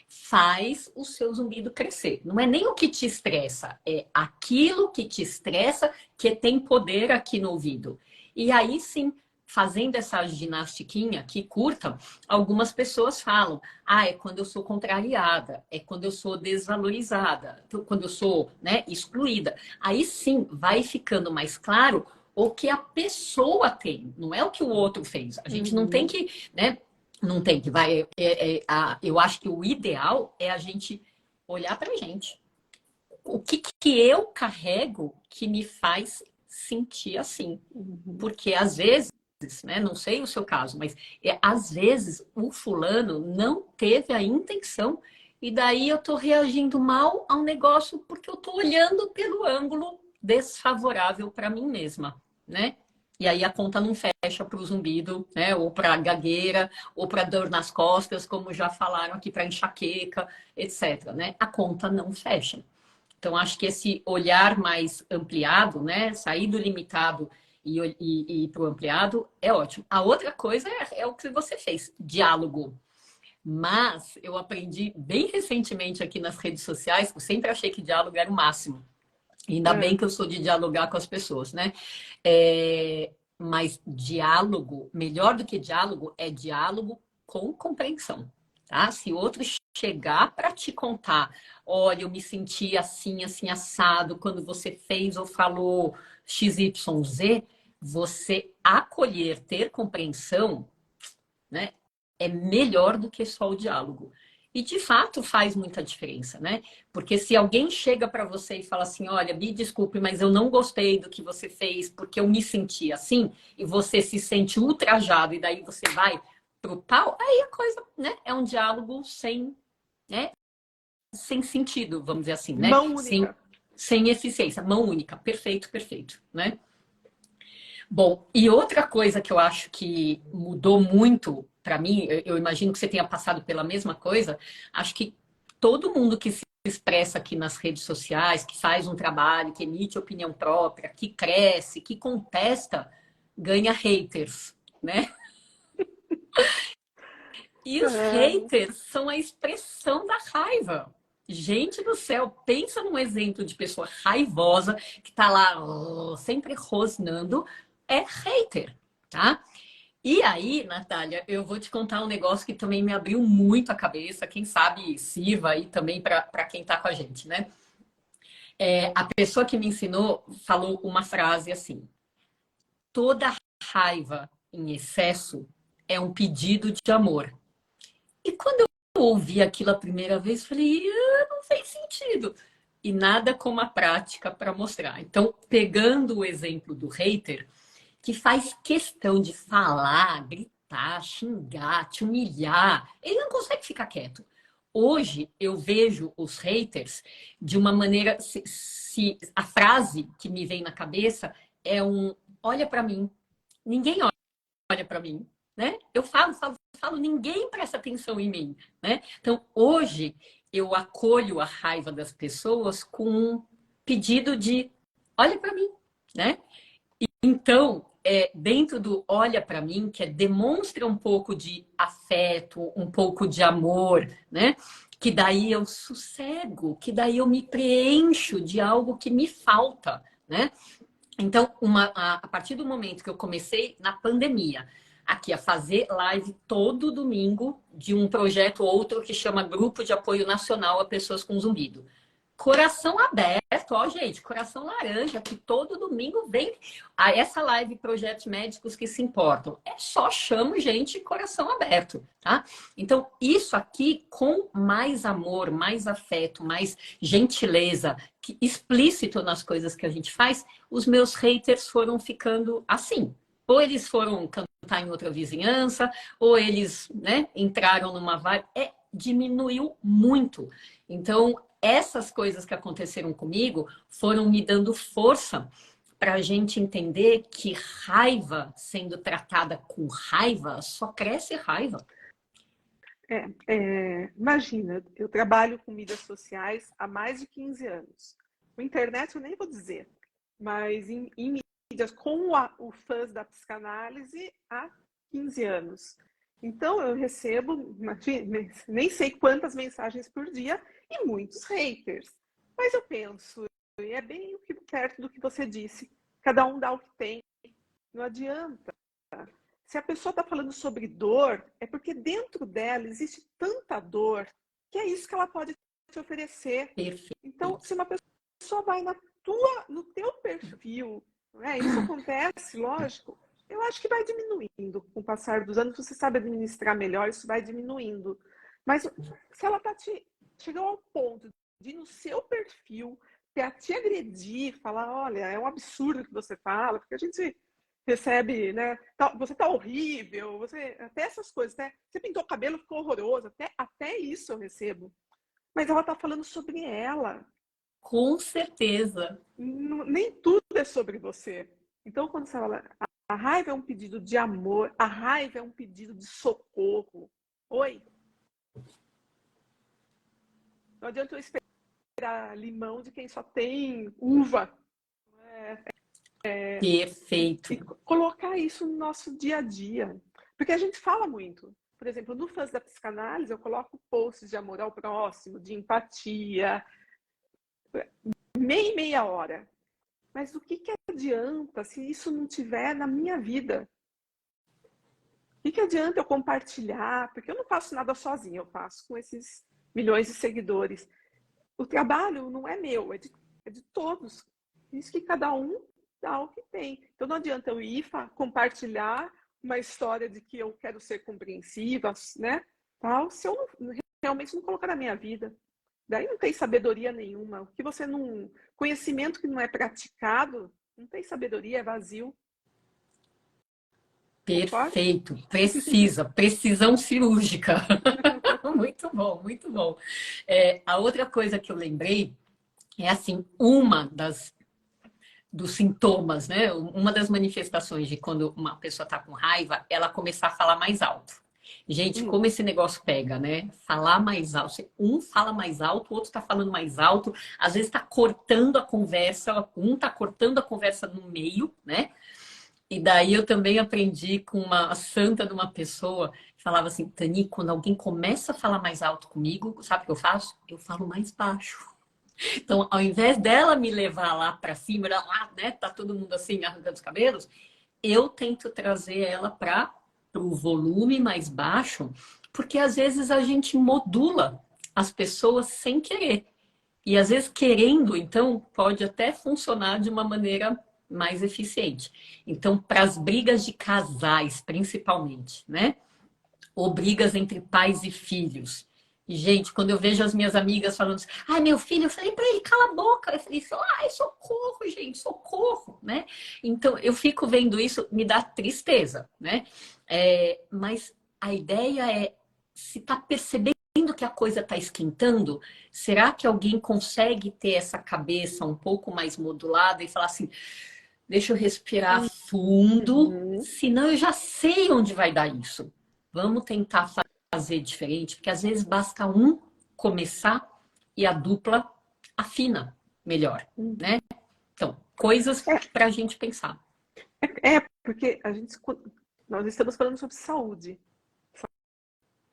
faz o seu zumbido crescer. Não é nem o que te estressa, é aquilo que te estressa que tem poder aqui no ouvido. E aí sim, fazendo essa ginastiquinha que curta, algumas pessoas falam, é quando eu sou contrariada, é quando eu sou desvalorizada, quando eu sou, né, excluída. Aí sim, vai ficando mais claro o que a pessoa tem, não é o que o outro fez. A gente não tem que, né, não tem que, eu acho que o ideal é a gente olhar pra gente. O que que eu carrego que me faz sentir assim? Porque às vezes, né, não sei o seu caso, mas às vezes o fulano não teve a intenção e daí eu tô reagindo mal a um negócio porque eu tô olhando pelo ângulo desfavorável para mim mesma, né? E aí a conta não fecha para o zumbido, né? Ou para gagueira, ou para dor nas costas, como já falaram aqui, para enxaqueca, etc. Né? A conta não fecha. Então, acho que esse olhar mais ampliado, né? Sair do limitado e ir para o ampliado é ótimo. A outra coisa é o que você fez, diálogo. Mas eu aprendi bem recentemente aqui nas redes sociais, eu sempre achei que diálogo era o máximo. Ainda bem que eu sou de dialogar com as pessoas, né? Mas diálogo, melhor do que diálogo, é diálogo com compreensão. Tá? Se outro chegar para te contar, olha, eu me senti assim, assim, assado, quando você fez ou falou XYZ, você acolher, ter compreensão, né, é melhor do que só o diálogo. E de fato faz muita diferença, né? Porque se alguém chega para você e fala assim: olha, me desculpe, mas eu não gostei do que você fez porque eu me senti assim, e você se sente ultrajado, e daí você vai pro pau, aí a coisa, né, é um diálogo sem, né, sem sentido, vamos dizer assim, né? Mão única. Sem eficiência, mão única, perfeito, perfeito, né? Bom, e outra coisa que eu acho que mudou muito para mim, eu imagino que você tenha passado pela mesma coisa, acho que todo mundo que se expressa aqui nas redes sociais, que faz um trabalho, que emite opinião própria, que cresce, que contesta, ganha haters, né? E os É, haters são a expressão da raiva. Gente do céu, pensa num exemplo de pessoa raivosa que tá lá sempre rosnando, é hater, tá? E aí, Natália, eu vou te contar um negócio que também me abriu muito a cabeça, quem sabe sirva aí também para quem está com a gente, né? A pessoa que me ensinou falou uma frase assim: toda raiva em excesso é um pedido de amor. E quando eu ouvi aquilo a primeira vez, falei, não fez sentido. E nada como a prática para mostrar. Então, pegando o exemplo do hater, que faz questão de falar, gritar, xingar, te humilhar. Ele não consegue ficar quieto. Hoje eu vejo os haters de uma maneira. Se a frase que me vem na cabeça é um olha para mim, ninguém olha para mim, né? Eu falo, ninguém presta atenção em mim, né? Então hoje eu acolho a raiva das pessoas com um pedido de olha para mim, né? Então, dentro do olha para mim, que demonstra um pouco de afeto, um pouco de amor, né? Que daí eu sossego, que daí eu me preencho de algo que me falta, né? Então, a partir do momento que eu comecei na pandemia, aqui a fazer live todo domingo de um projeto ou outro que chama Grupo de Apoio Nacional a Pessoas com Zumbido. Coração aberto, ó, gente, coração laranja, que todo domingo vem a essa live Projetos Médicos que se importam. É só chamo gente coração aberto, tá? Então, isso aqui com mais amor, mais afeto, mais gentileza, explícito nas coisas que a gente faz, os meus haters foram ficando assim. Ou eles foram cantar em outra vizinhança, ou eles, né, entraram numa vibe. Diminuiu muito. Então, essas coisas que aconteceram comigo foram me dando força para a gente entender que raiva sendo tratada com raiva só cresce raiva. imagina, eu trabalho com mídias sociais há mais de 15 anos. Com internet eu nem vou dizer, mas em mídias com o fãs da psicanálise há 15 anos. Então eu recebo, imagina, nem sei quantas mensagens por dia e muitos haters. Mas eu penso, e é bem perto do que você disse, cada um dá o que tem, não adianta. Se a pessoa está falando sobre dor, é porque dentro dela existe tanta dor que é isso que ela pode te oferecer. Perfeito. Então, se uma pessoa vai no teu perfil, né, isso acontece, lógico, eu acho que vai diminuindo com o passar dos anos. Você sabe administrar melhor, isso vai diminuindo. Mas se ela chegou ao ponto de ir no seu perfil, te agredir, falar, olha, é um absurdo o que você fala, porque a gente recebe, né? Você tá horrível, até essas coisas, né? Você pintou o cabelo, ficou horroroso, até isso eu recebo. Mas ela tá falando sobre ela. Com certeza. Nem tudo é sobre você. Então, quando você fala, a raiva é um pedido de amor, a raiva é um pedido de socorro. Oi? Não adianta eu esperar limão de quem só tem uva. Perfeito. E colocar isso no nosso dia a dia. Porque a gente fala muito. Por exemplo, no Fãs da Psicanálise, eu coloco posts de amor ao próximo, de empatia, meia hora. Mas o que adianta se isso não tiver na minha vida? O que adianta eu compartilhar? Porque eu não faço nada sozinha, eu faço com esses milhões de seguidores. O trabalho não é meu, é de todos. Isso que cada um dá o que tem. Então não adianta eu ir compartilhar uma história de que eu quero ser compreensiva, né? Tal, se eu realmente não colocar na minha vida. Daí não tem sabedoria nenhuma. O que você não. Conhecimento que não é praticado, não tem sabedoria, é vazio. Concorda? Perfeito. Precisão cirúrgica. Muito bom, muito bom. A outra coisa que eu lembrei é assim, dos sintomas, né? Uma das manifestações de quando uma pessoa está com raiva, ela começar a falar mais alto. Gente, como esse negócio pega, né? Falar mais alto. Um fala mais alto, o outro está falando mais alto. Às vezes está cortando a conversa, um está cortando a conversa no meio, né? E daí eu também aprendi com uma santa de uma pessoa que falava assim, Tani, quando alguém começa a falar mais alto comigo, sabe o que eu faço? Eu falo mais baixo. Então, ao invés dela me levar lá para cima, lá, né, tá todo mundo assim arrancando os cabelos, eu tento trazer ela para o volume mais baixo, porque às vezes a gente modula as pessoas sem querer. E às vezes querendo, então, pode até funcionar de uma maneira mais eficiente. Então, para as brigas de casais, principalmente, né? Ou brigas entre pais e filhos. E, gente, quando eu vejo as minhas amigas falando assim, ai, meu filho, eu falei para ele, cala a boca. Eu falei, ai, socorro, gente, socorro, né? Então, eu fico vendo isso, me dá tristeza, né? Mas a ideia é, se tá percebendo que a coisa está esquentando, será que alguém consegue ter essa cabeça um pouco mais modulada e falar assim, deixa eu respirar fundo, Uhum. senão eu já sei onde vai dar isso. Vamos tentar fazer diferente, porque às vezes basta um começar e a dupla afina melhor, né? Então, coisas para a gente pensar. Porque nós estamos falando sobre saúde.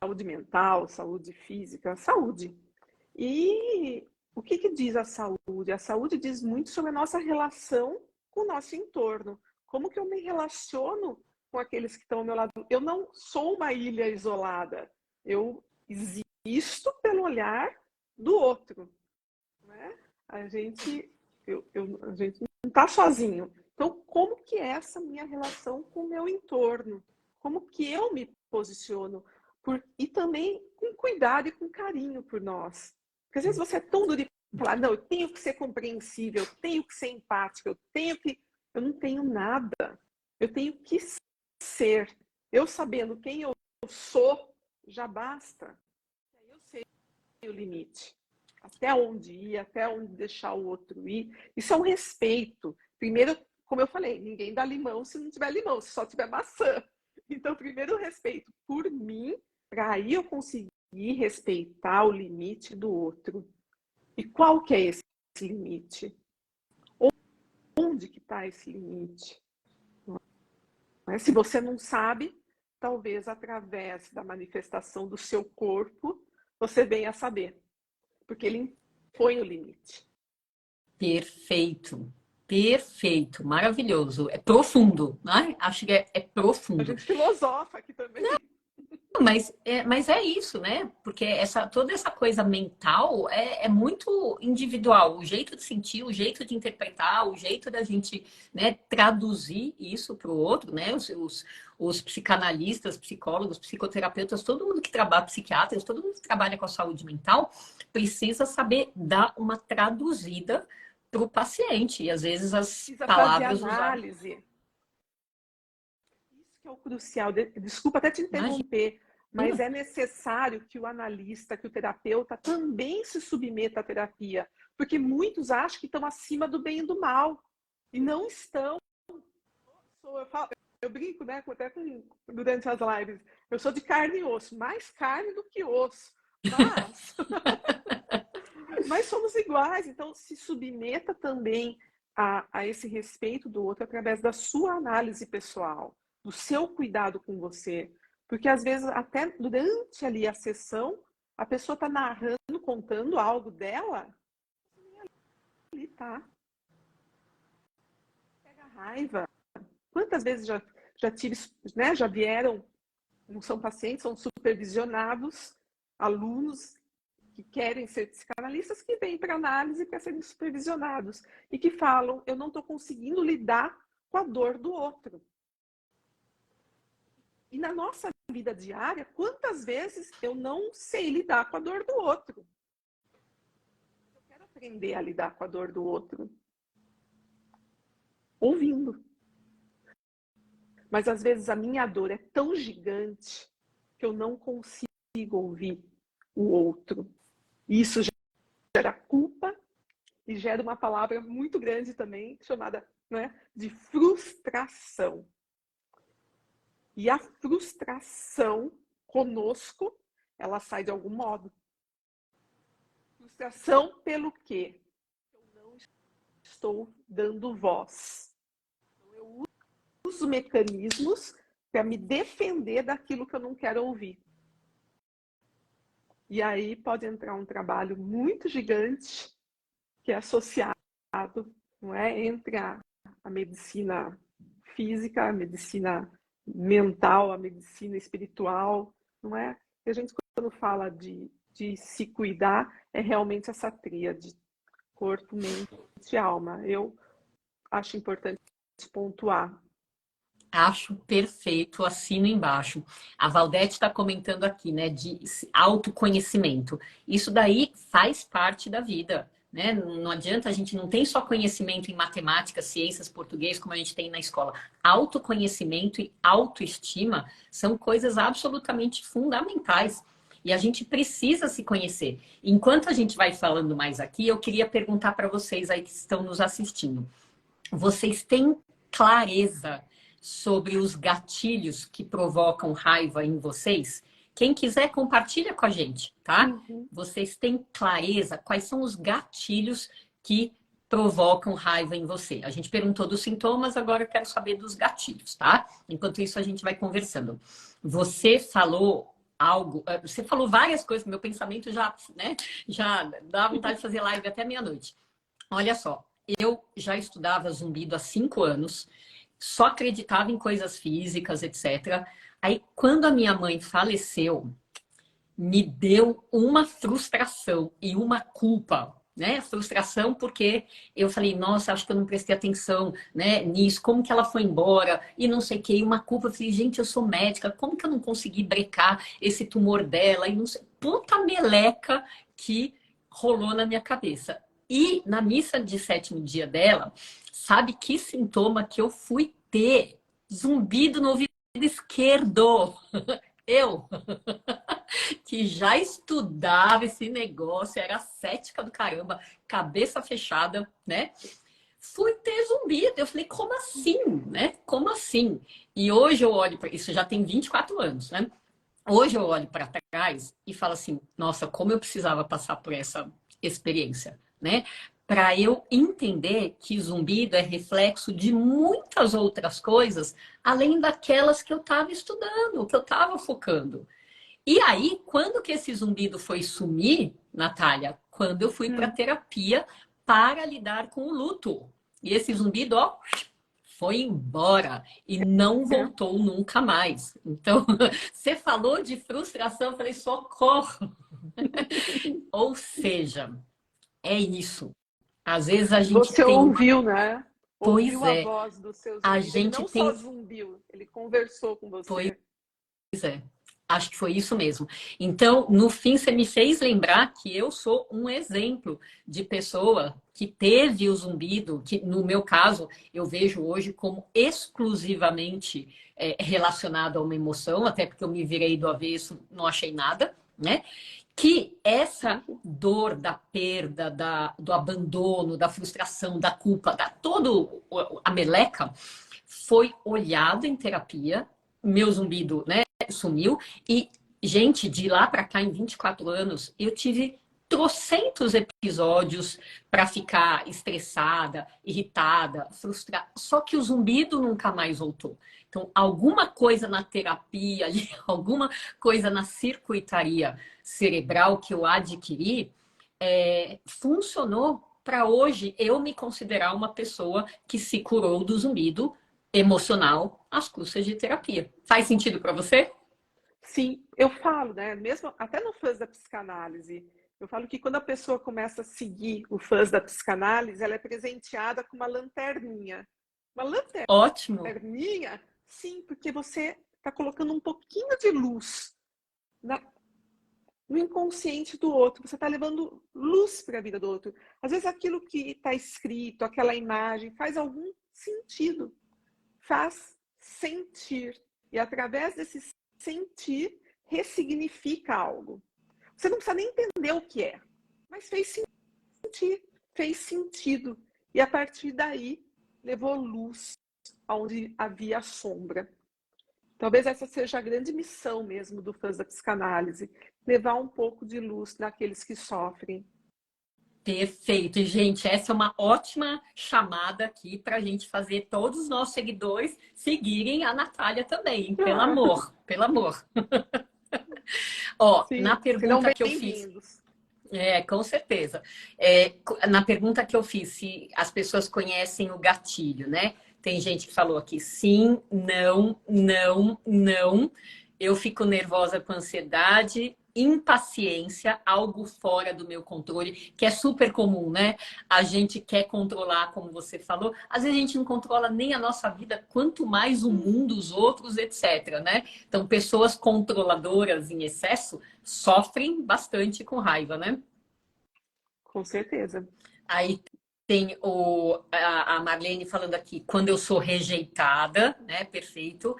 Saúde mental, saúde física, saúde. E o que diz a saúde? A saúde diz muito sobre a nossa relação com o nosso entorno. Como que eu me relaciono com aqueles que estão ao meu lado? Eu não sou uma ilha isolada. Eu existo pelo olhar do outro. Né? A gente não está sozinho. Então, como que é essa minha relação com o meu entorno? Como que eu me posiciono? E também com cuidado e com carinho por nós. Porque às vezes você é tão duro de falar, não, eu tenho que ser compreensível, eu tenho que ser empática, eu não tenho nada. Eu tenho que ser. Eu sabendo quem eu sou, já basta. Eu sei o limite. Até onde ir, até onde deixar o outro ir. Isso é um respeito. Primeiro, como eu falei, ninguém dá limão se não tiver limão, se só tiver maçã. Então, primeiro, o respeito por mim, para aí eu conseguir respeitar o limite do outro. E qual que é esse limite? Onde que está esse limite? Se você não sabe, talvez através da manifestação do seu corpo, você venha a saber. Porque ele impõe o limite. Perfeito. Perfeito, maravilhoso. É profundo, né? Acho que é A profundo. gente filosofa aqui também. Mas é isso, né? Porque toda essa coisa mental é muito individual. O jeito de sentir, o jeito de interpretar, o jeito da gente, né, traduzir isso para o outro, né? Os psicanalistas, psicólogos, psicoterapeutas, todo mundo que trabalha, psiquiatras, todo mundo que trabalha com a saúde mental, precisa saber dar uma traduzida para o paciente. E às vezes as Precisa fazer palavras usadas. análise. Isso que é o crucial. Desculpa até te Imagina. interromper, mas é necessário que o analista, que o terapeuta também se submeta à terapia, porque muitos acham que estão acima do bem e do mal e não estão. Eu brinco, né, durante as lives. Eu sou de carne e osso, mais carne do que osso, mas somos iguais. Então, se submeta também a esse respeito do outro através da sua análise pessoal, do seu cuidado com você. Porque, às vezes, até durante ali a sessão, a pessoa está narrando, contando algo dela, ali tá. Pega raiva. Quantas vezes já tive, né, já vieram, não são pacientes, são supervisionados, alunos que querem ser psicanalistas, que vêm para análise para serem supervisionados e que falam, eu não estou conseguindo lidar com a dor do outro. E na nossa vida diária, quantas vezes eu não sei lidar com a dor do outro? Eu quero aprender a lidar com a dor do outro ouvindo. Mas às vezes a minha dor é tão gigante que eu não consigo ouvir o outro. E isso gera culpa e gera uma palavra muito grande também, chamada, né, de frustração. E a frustração conosco, ela sai de algum modo. Frustração pelo quê? Eu não estou dando voz. Eu uso mecanismos para me defender daquilo que eu não quero ouvir. E aí pode entrar um trabalho muito gigante que é associado, não é, entre a medicina física, a medicina mental, a medicina espiritual, não é? E a gente, quando fala de se cuidar, é realmente essa tríade, corpo, mente e alma. Eu acho importante pontuar. Acho perfeito, assino embaixo. A Valdete está comentando aqui, né, de autoconhecimento. Isso daí faz parte da vida, né? Não adianta, a gente não tem só conhecimento em matemática, ciências, português, como a gente tem na escola. Autoconhecimento e autoestima são coisas absolutamente fundamentais. E a gente precisa se conhecer. Enquanto a gente vai falando mais aqui, eu queria perguntar para vocês aí que estão nos assistindo. Vocês têm clareza sobre os gatilhos que provocam raiva em vocês? Quem quiser, compartilha com a gente, tá? Uhum. Vocês têm clareza quais são os gatilhos que provocam raiva em você? A gente perguntou dos sintomas, agora eu quero saber dos gatilhos, tá? Enquanto isso, a gente vai conversando. Você falou algo, você falou várias coisas, meu pensamento já, né, já dá vontade de fazer live até meia-noite. Olha só, eu já estudava zumbido há 5 anos, só acreditava em coisas físicas, etc. Aí, quando a minha mãe faleceu, me deu uma frustração e uma culpa, né? Frustração porque eu falei, nossa, acho que eu não prestei atenção, né, nisso, como que ela foi embora e não sei o que, e uma culpa, eu falei, gente, eu sou médica, como que eu não consegui brecar esse tumor dela e não sei, puta meleca que rolou na minha cabeça. E na missa de 7º dia dela, sabe que sintoma que eu fui ter? Zumbido no ouvido esquerdo. Eu, que já estudava esse negócio, era cética do caramba, cabeça fechada, né? Fui ter zumbido. Eu falei, como assim, né? Como assim? E hoje eu olho para isso, já tem 24 anos, né? Hoje eu olho para trás e falo assim, nossa, como eu precisava passar por essa experiência, né? Para eu entender que zumbido é reflexo de muitas outras coisas, além daquelas que eu estava estudando, que eu estava focando. E aí, quando que esse zumbido foi sumir, Natália? Quando eu fui para terapia para lidar com o luto. E esse zumbido, ó, foi embora e não voltou nunca mais. Então, você falou de frustração, eu falei, socorro. Ou seja, é isso. Às vezes a gente Você tem uma. ouviu, né? Pois Ouviu a é, voz do seu a zumbido. Ele gente não só tem. zumbiu, ele conversou com Pois você. é. Acho que foi isso mesmo. Então, no fim, você me fez lembrar que eu sou um exemplo de pessoa que teve o zumbido, que no meu caso, eu vejo hoje como exclusivamente relacionado a uma emoção, até porque eu me virei do avesso, não achei nada, né? Que essa dor da perda, do abandono, da frustração, da culpa, da todo a meleca, foi olhado em terapia, meu zumbido, né, sumiu. E, gente, de lá para cá, em 24 anos, eu tive trocentos episódios para ficar estressada, irritada, frustrada. Só que o zumbido nunca mais voltou. Então, alguma coisa na terapia, ali, alguma coisa na circuitaria cerebral que eu adquiri, funcionou para hoje eu me considerar uma pessoa que se curou do zumbido emocional às custas de terapia. Faz sentido para você? Sim, eu falo, né? Mesmo até no fãs da psicanálise, eu falo que quando a pessoa começa a seguir o fãs da psicanálise, ela é presenteada com uma lanterninha. Uma Ótimo. lanterninha, sim, porque você está colocando um pouquinho de luz no inconsciente do outro. Você está levando luz para a vida do outro. Às vezes aquilo que está escrito, aquela imagem, faz algum sentido. Faz sentir. E através desse sentir, ressignifica algo. Você não precisa nem entender o que é, mas fez sentir, fez sentido. E a partir daí, levou luz onde havia sombra. Talvez essa seja a grande missão mesmo do fãs da psicanálise, levar um pouco de luz naqueles que sofrem. Perfeito. E, gente, essa é uma ótima chamada aqui para a gente fazer todos os nossos seguidores seguirem a Natália também. Pelo Ah, amor, pelo amor. Ó, na sim, serão pergunta que eu fiz, bem-vindos. com certeza. Na pergunta que eu fiz, se as pessoas conhecem o gatilho, né? Tem gente que falou aqui sim, não, não, não. Eu fico nervosa com ansiedade, impaciência, algo fora do meu controle, que é super comum, né? A gente quer controlar, como você falou. Às vezes a gente não controla nem a nossa vida, quanto mais o mundo, os outros, etc, né? Então, pessoas controladoras em excesso sofrem bastante com raiva, né? Com certeza. Aí tem a Marlene falando aqui, quando eu sou rejeitada, né? Perfeito.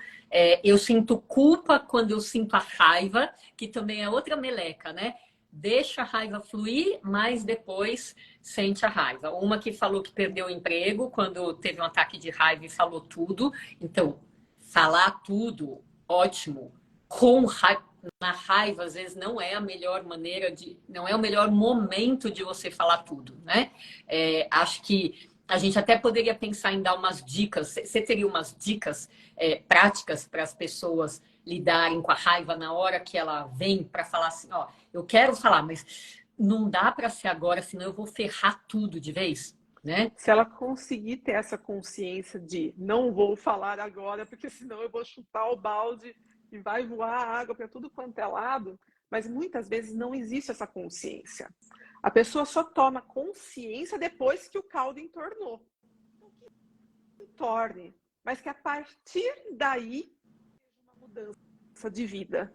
Eu sinto culpa quando eu sinto a raiva, que também é outra meleca, né? Deixa a raiva fluir, mas depois sente a raiva. Uma que falou que perdeu o emprego quando teve um ataque de raiva e falou tudo. Então, falar tudo, ótimo. Com raiva, na raiva, às vezes, não é a melhor maneira de. Não é o melhor momento de você falar tudo, né? Acho que a gente até poderia pensar em dar umas dicas. Você teria umas dicas práticas para as pessoas lidarem com a raiva na hora que ela vem para falar assim: ó, eu quero falar, mas não dá para ser agora, senão eu vou ferrar tudo de vez, né? Se ela conseguir ter essa consciência de não vou falar agora, porque senão eu vou chutar o balde e vai voar água para tudo quanto é lado, mas muitas vezes não existe essa consciência. A pessoa só toma consciência depois que o caldo entornou. Que entorne, mas que a partir daí seja uma mudança de vida.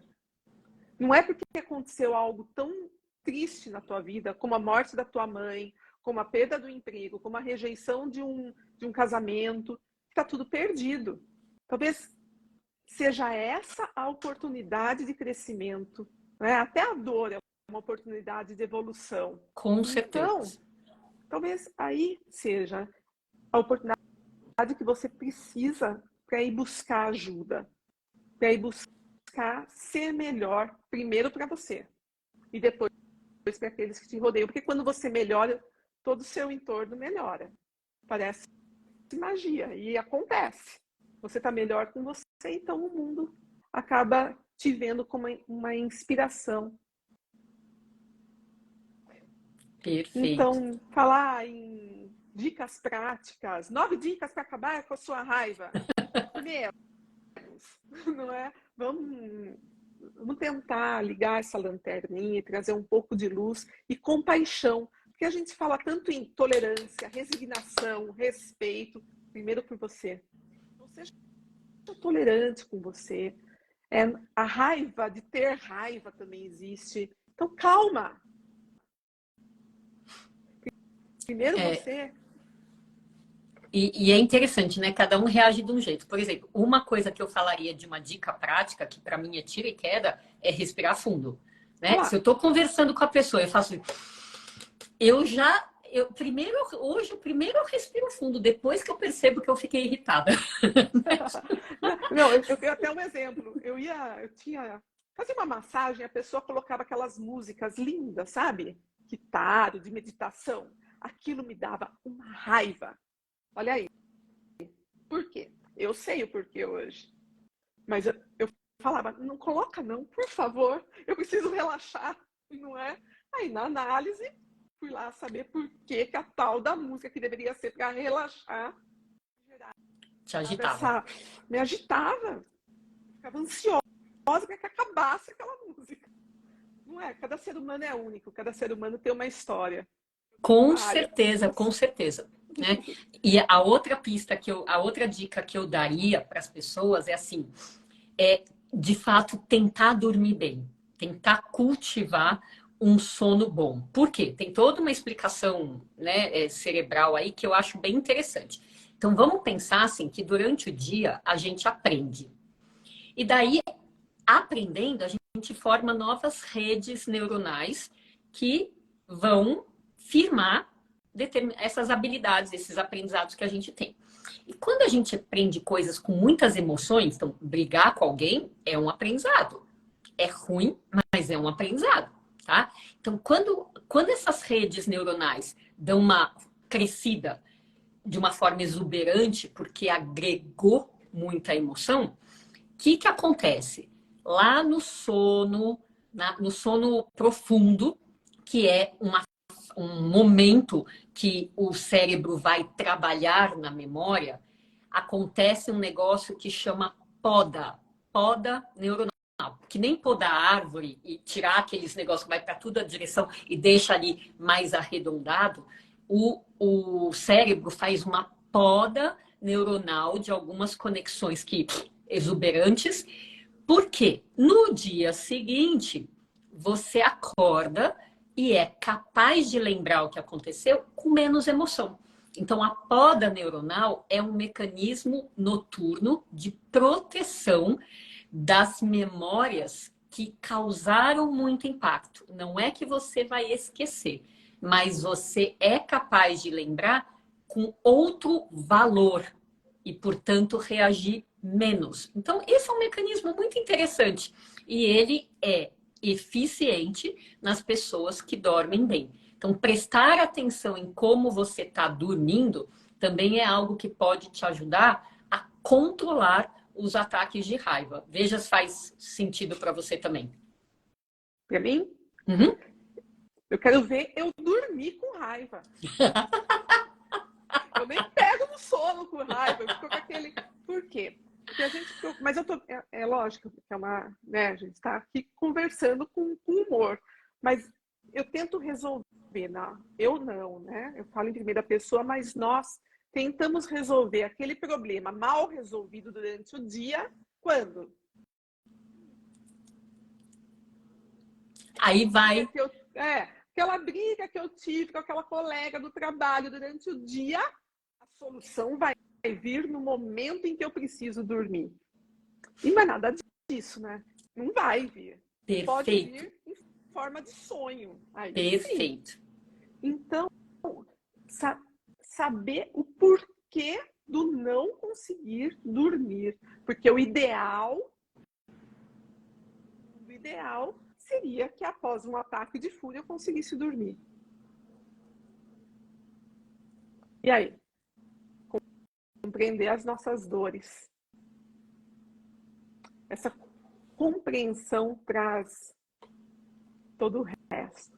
Não é porque aconteceu algo tão triste na tua vida, como a morte da tua mãe, como a perda do emprego, como a rejeição de um casamento, que está tudo perdido. Talvez seja essa a oportunidade de crescimento. Né? Até a dor é uma oportunidade de evolução. Com Então, certeza. talvez aí seja a oportunidade que você precisa para ir buscar ajuda, para ir buscar ser melhor, primeiro para você e depois para aqueles que te rodeiam. Porque quando você melhora, todo o seu entorno melhora. Parece magia e acontece. Você está melhor com você, então o mundo acaba te vendo como uma inspiração. Perfeito. Então, falar em dicas práticas, 9 dicas para acabar com a sua raiva. Meu, não é? Vamos tentar ligar essa lanterninha e trazer um pouco de luz e compaixão. Porque a gente fala tanto em tolerância, resignação, respeito, primeiro por você. Então, seja tolerante com você. A raiva, de ter raiva também existe. Então, calma. Primeiro você. E é interessante, né? Cada um reage de um jeito. Por exemplo, uma coisa que eu falaria de uma dica prática, que para mim é tira e queda, é respirar fundo. Né? Se eu estou conversando com a pessoa, eu faço. Primeiro eu respiro fundo, depois que eu percebo que eu fiquei irritada. Não, eu tenho até um exemplo. Eu tinha fazer uma massagem, a pessoa colocava aquelas músicas lindas, sabe? Guitarra, de meditação. Aquilo me dava uma raiva. Olha aí. Por quê? Eu sei o porquê hoje. Mas eu falava, não coloca não, por favor. Eu preciso relaxar, não é? Aí na análise, fui lá saber por que a tal da música que deveria ser para relaxar te agitava. me agitava. Ficava ansiosa para que acabasse aquela música. Não é? Cada ser humano é único, cada ser humano tem uma história. Com certeza, com certeza. Né? E a outra a outra dica que eu daria para as pessoas é assim, de fato tentar dormir bem, tentar cultivar um sono bom. Por quê? Tem toda uma explicação, né, cerebral aí que eu acho bem interessante. Então vamos pensar assim que durante o dia a gente aprende. E daí, aprendendo, a gente forma novas redes neuronais que vão firmar essas habilidades, esses aprendizados que a gente tem. E quando a gente aprende coisas com muitas emoções, então brigar com alguém é um aprendizado. É ruim, mas é um aprendizado, tá? Então, quando essas redes neuronais dão uma crescida de uma forma exuberante, porque agregou muita emoção, o que acontece? Lá no sono profundo, que é um momento que o cérebro vai trabalhar na memória, acontece um negócio que chama poda neuronal. Que nem podar a árvore e tirar aqueles negócios que vai para toda a direção e deixa ali mais arredondado, o cérebro faz uma poda neuronal de algumas conexões exuberantes, porque no dia seguinte você acorda e é capaz de lembrar o que aconteceu com menos emoção. Então, a poda neuronal é um mecanismo noturno de proteção das memórias que causaram muito impacto. Não é que você vai esquecer, mas você é capaz de lembrar com outro valor e, portanto, reagir menos. Então, esse é um mecanismo muito interessante e ele é eficiente nas pessoas que dormem bem. Então, prestar atenção em como você está dormindo também é algo que pode te ajudar a controlar os ataques de raiva. Veja se faz sentido para você também. Para mim? Uhum. Eu quero ver eu dormir com raiva. Eu nem pego no sono com raiva, eu fico com aquele... Por quê? Porque a gente... Mas eu tô... É lógico que é uma... Né? A gente está aqui conversando com humor. Mas eu tento resolver. Não, eu não, né? Eu falo em primeira pessoa, mas nós tentamos resolver aquele problema mal resolvido durante o dia, quando? Aí vai... Aquela briga que eu tive com aquela colega do trabalho durante o dia, a solução vai vir no momento em que eu preciso dormir. E não é nada disso, né? Não vai vir. Perfeito. Pode vir em forma de sonho. Aí, perfeito. Sim. Então, saber o porquê do não conseguir dormir. Porque o ideal seria que após um ataque de fúria eu conseguisse dormir. E aí? Compreender as nossas dores. Essa compreensão traz todo o resto.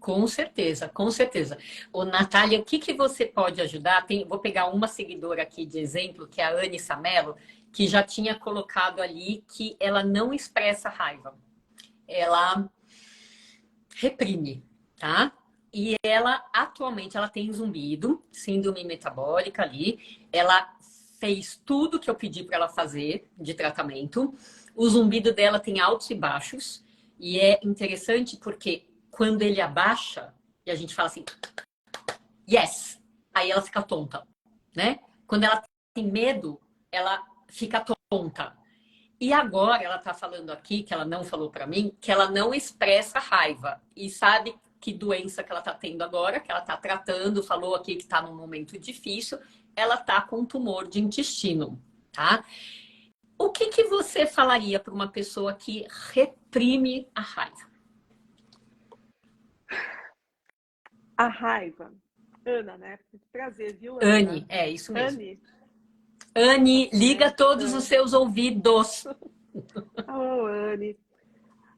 Com certeza, com certeza. Ô, Natália, o que que você pode ajudar? Vou pegar uma seguidora aqui de exemplo, que é a Anne Samelo, que já tinha colocado ali que ela não expressa raiva. Ela reprime, tá? E ela, atualmente, ela tem zumbido, síndrome metabólica ali. Ela fez tudo que eu pedi para ela fazer de tratamento. O zumbido dela tem altos e baixos. E é interessante porque quando ele abaixa, e a gente fala assim, yes, aí ela fica tonta, né? Quando ela tem medo, ela fica tonta. E agora ela está falando aqui, que ela não falou para mim, que ela não expressa raiva. E sabe que doença que ela está tendo agora, que ela está tratando, falou aqui que está num momento difícil, ela está com um tumor de intestino, tá? O que que você falaria para uma pessoa que reprime a raiva? A raiva. Ana, né? Prazer, viu, Anne, Ana? é isso mesmo. Anne, Anne, liga né? todos os seus ouvidos. Oh, Anne.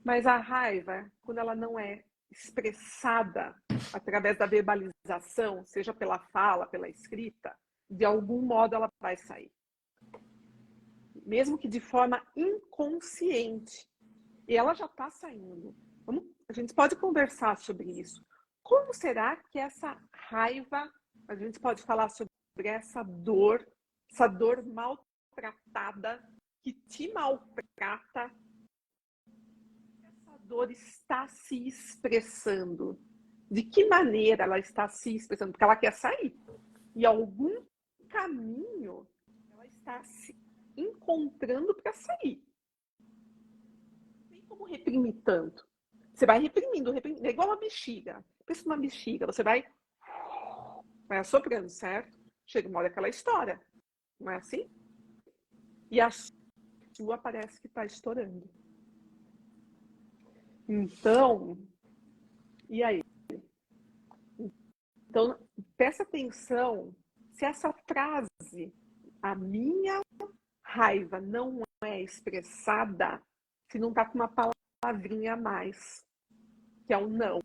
Mas a raiva, quando ela não é expressada através da verbalização, seja pela fala, pela escrita, de algum modo ela vai sair. Mesmo que de forma inconsciente. E ela já está saindo. A gente pode conversar sobre isso. Como será que essa raiva, a gente pode falar sobre essa dor maltratada, que te maltrata, essa dor está se expressando? De que maneira ela está se expressando? Porque ela quer sair. E algum caminho ela está se encontrando para sair. Não tem como reprimir tanto. Você vai reprimindo, é igual uma bexiga. Pensa numa bexiga, você vai assoprando, certo? Chega uma hora que ela estoura, não é assim? E a sua parece que está estourando. Então, e aí? Então, presta atenção se essa frase, a minha raiva não é expressada, se não está com uma palavrinha a mais, que é o não.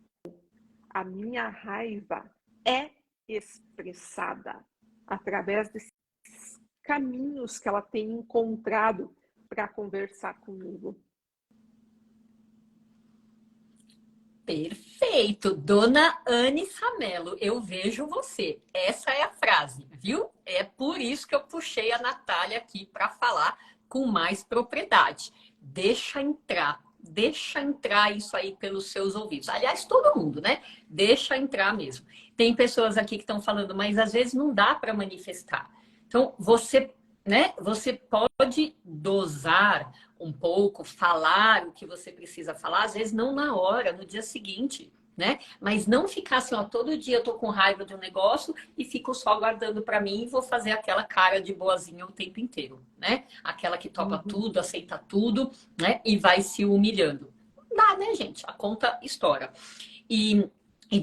A minha raiva é expressada através desses caminhos que ela tem encontrado para conversar comigo. Perfeito, Dona Anne Samelo, eu vejo você. Essa é a frase, viu? É por isso que eu puxei a Natália aqui para falar com mais propriedade. Deixa entrar isso aí pelos seus ouvidos. Aliás, todo mundo, né? Deixa entrar mesmo. Tem pessoas aqui que estão falando, mas às vezes não dá para manifestar. Então, você, né? Você pode dosar um pouco, falar o que você precisa falar, às vezes não na hora, no dia seguinte, né? Mas não ficar assim, ó, todo dia eu tô com raiva de um negócio e fico só guardando para mim e vou fazer aquela cara de boazinha o tempo inteiro, né? Aquela que topa tudo, aceita tudo, né? E vai se humilhando. Não dá, né, gente? A conta estoura. E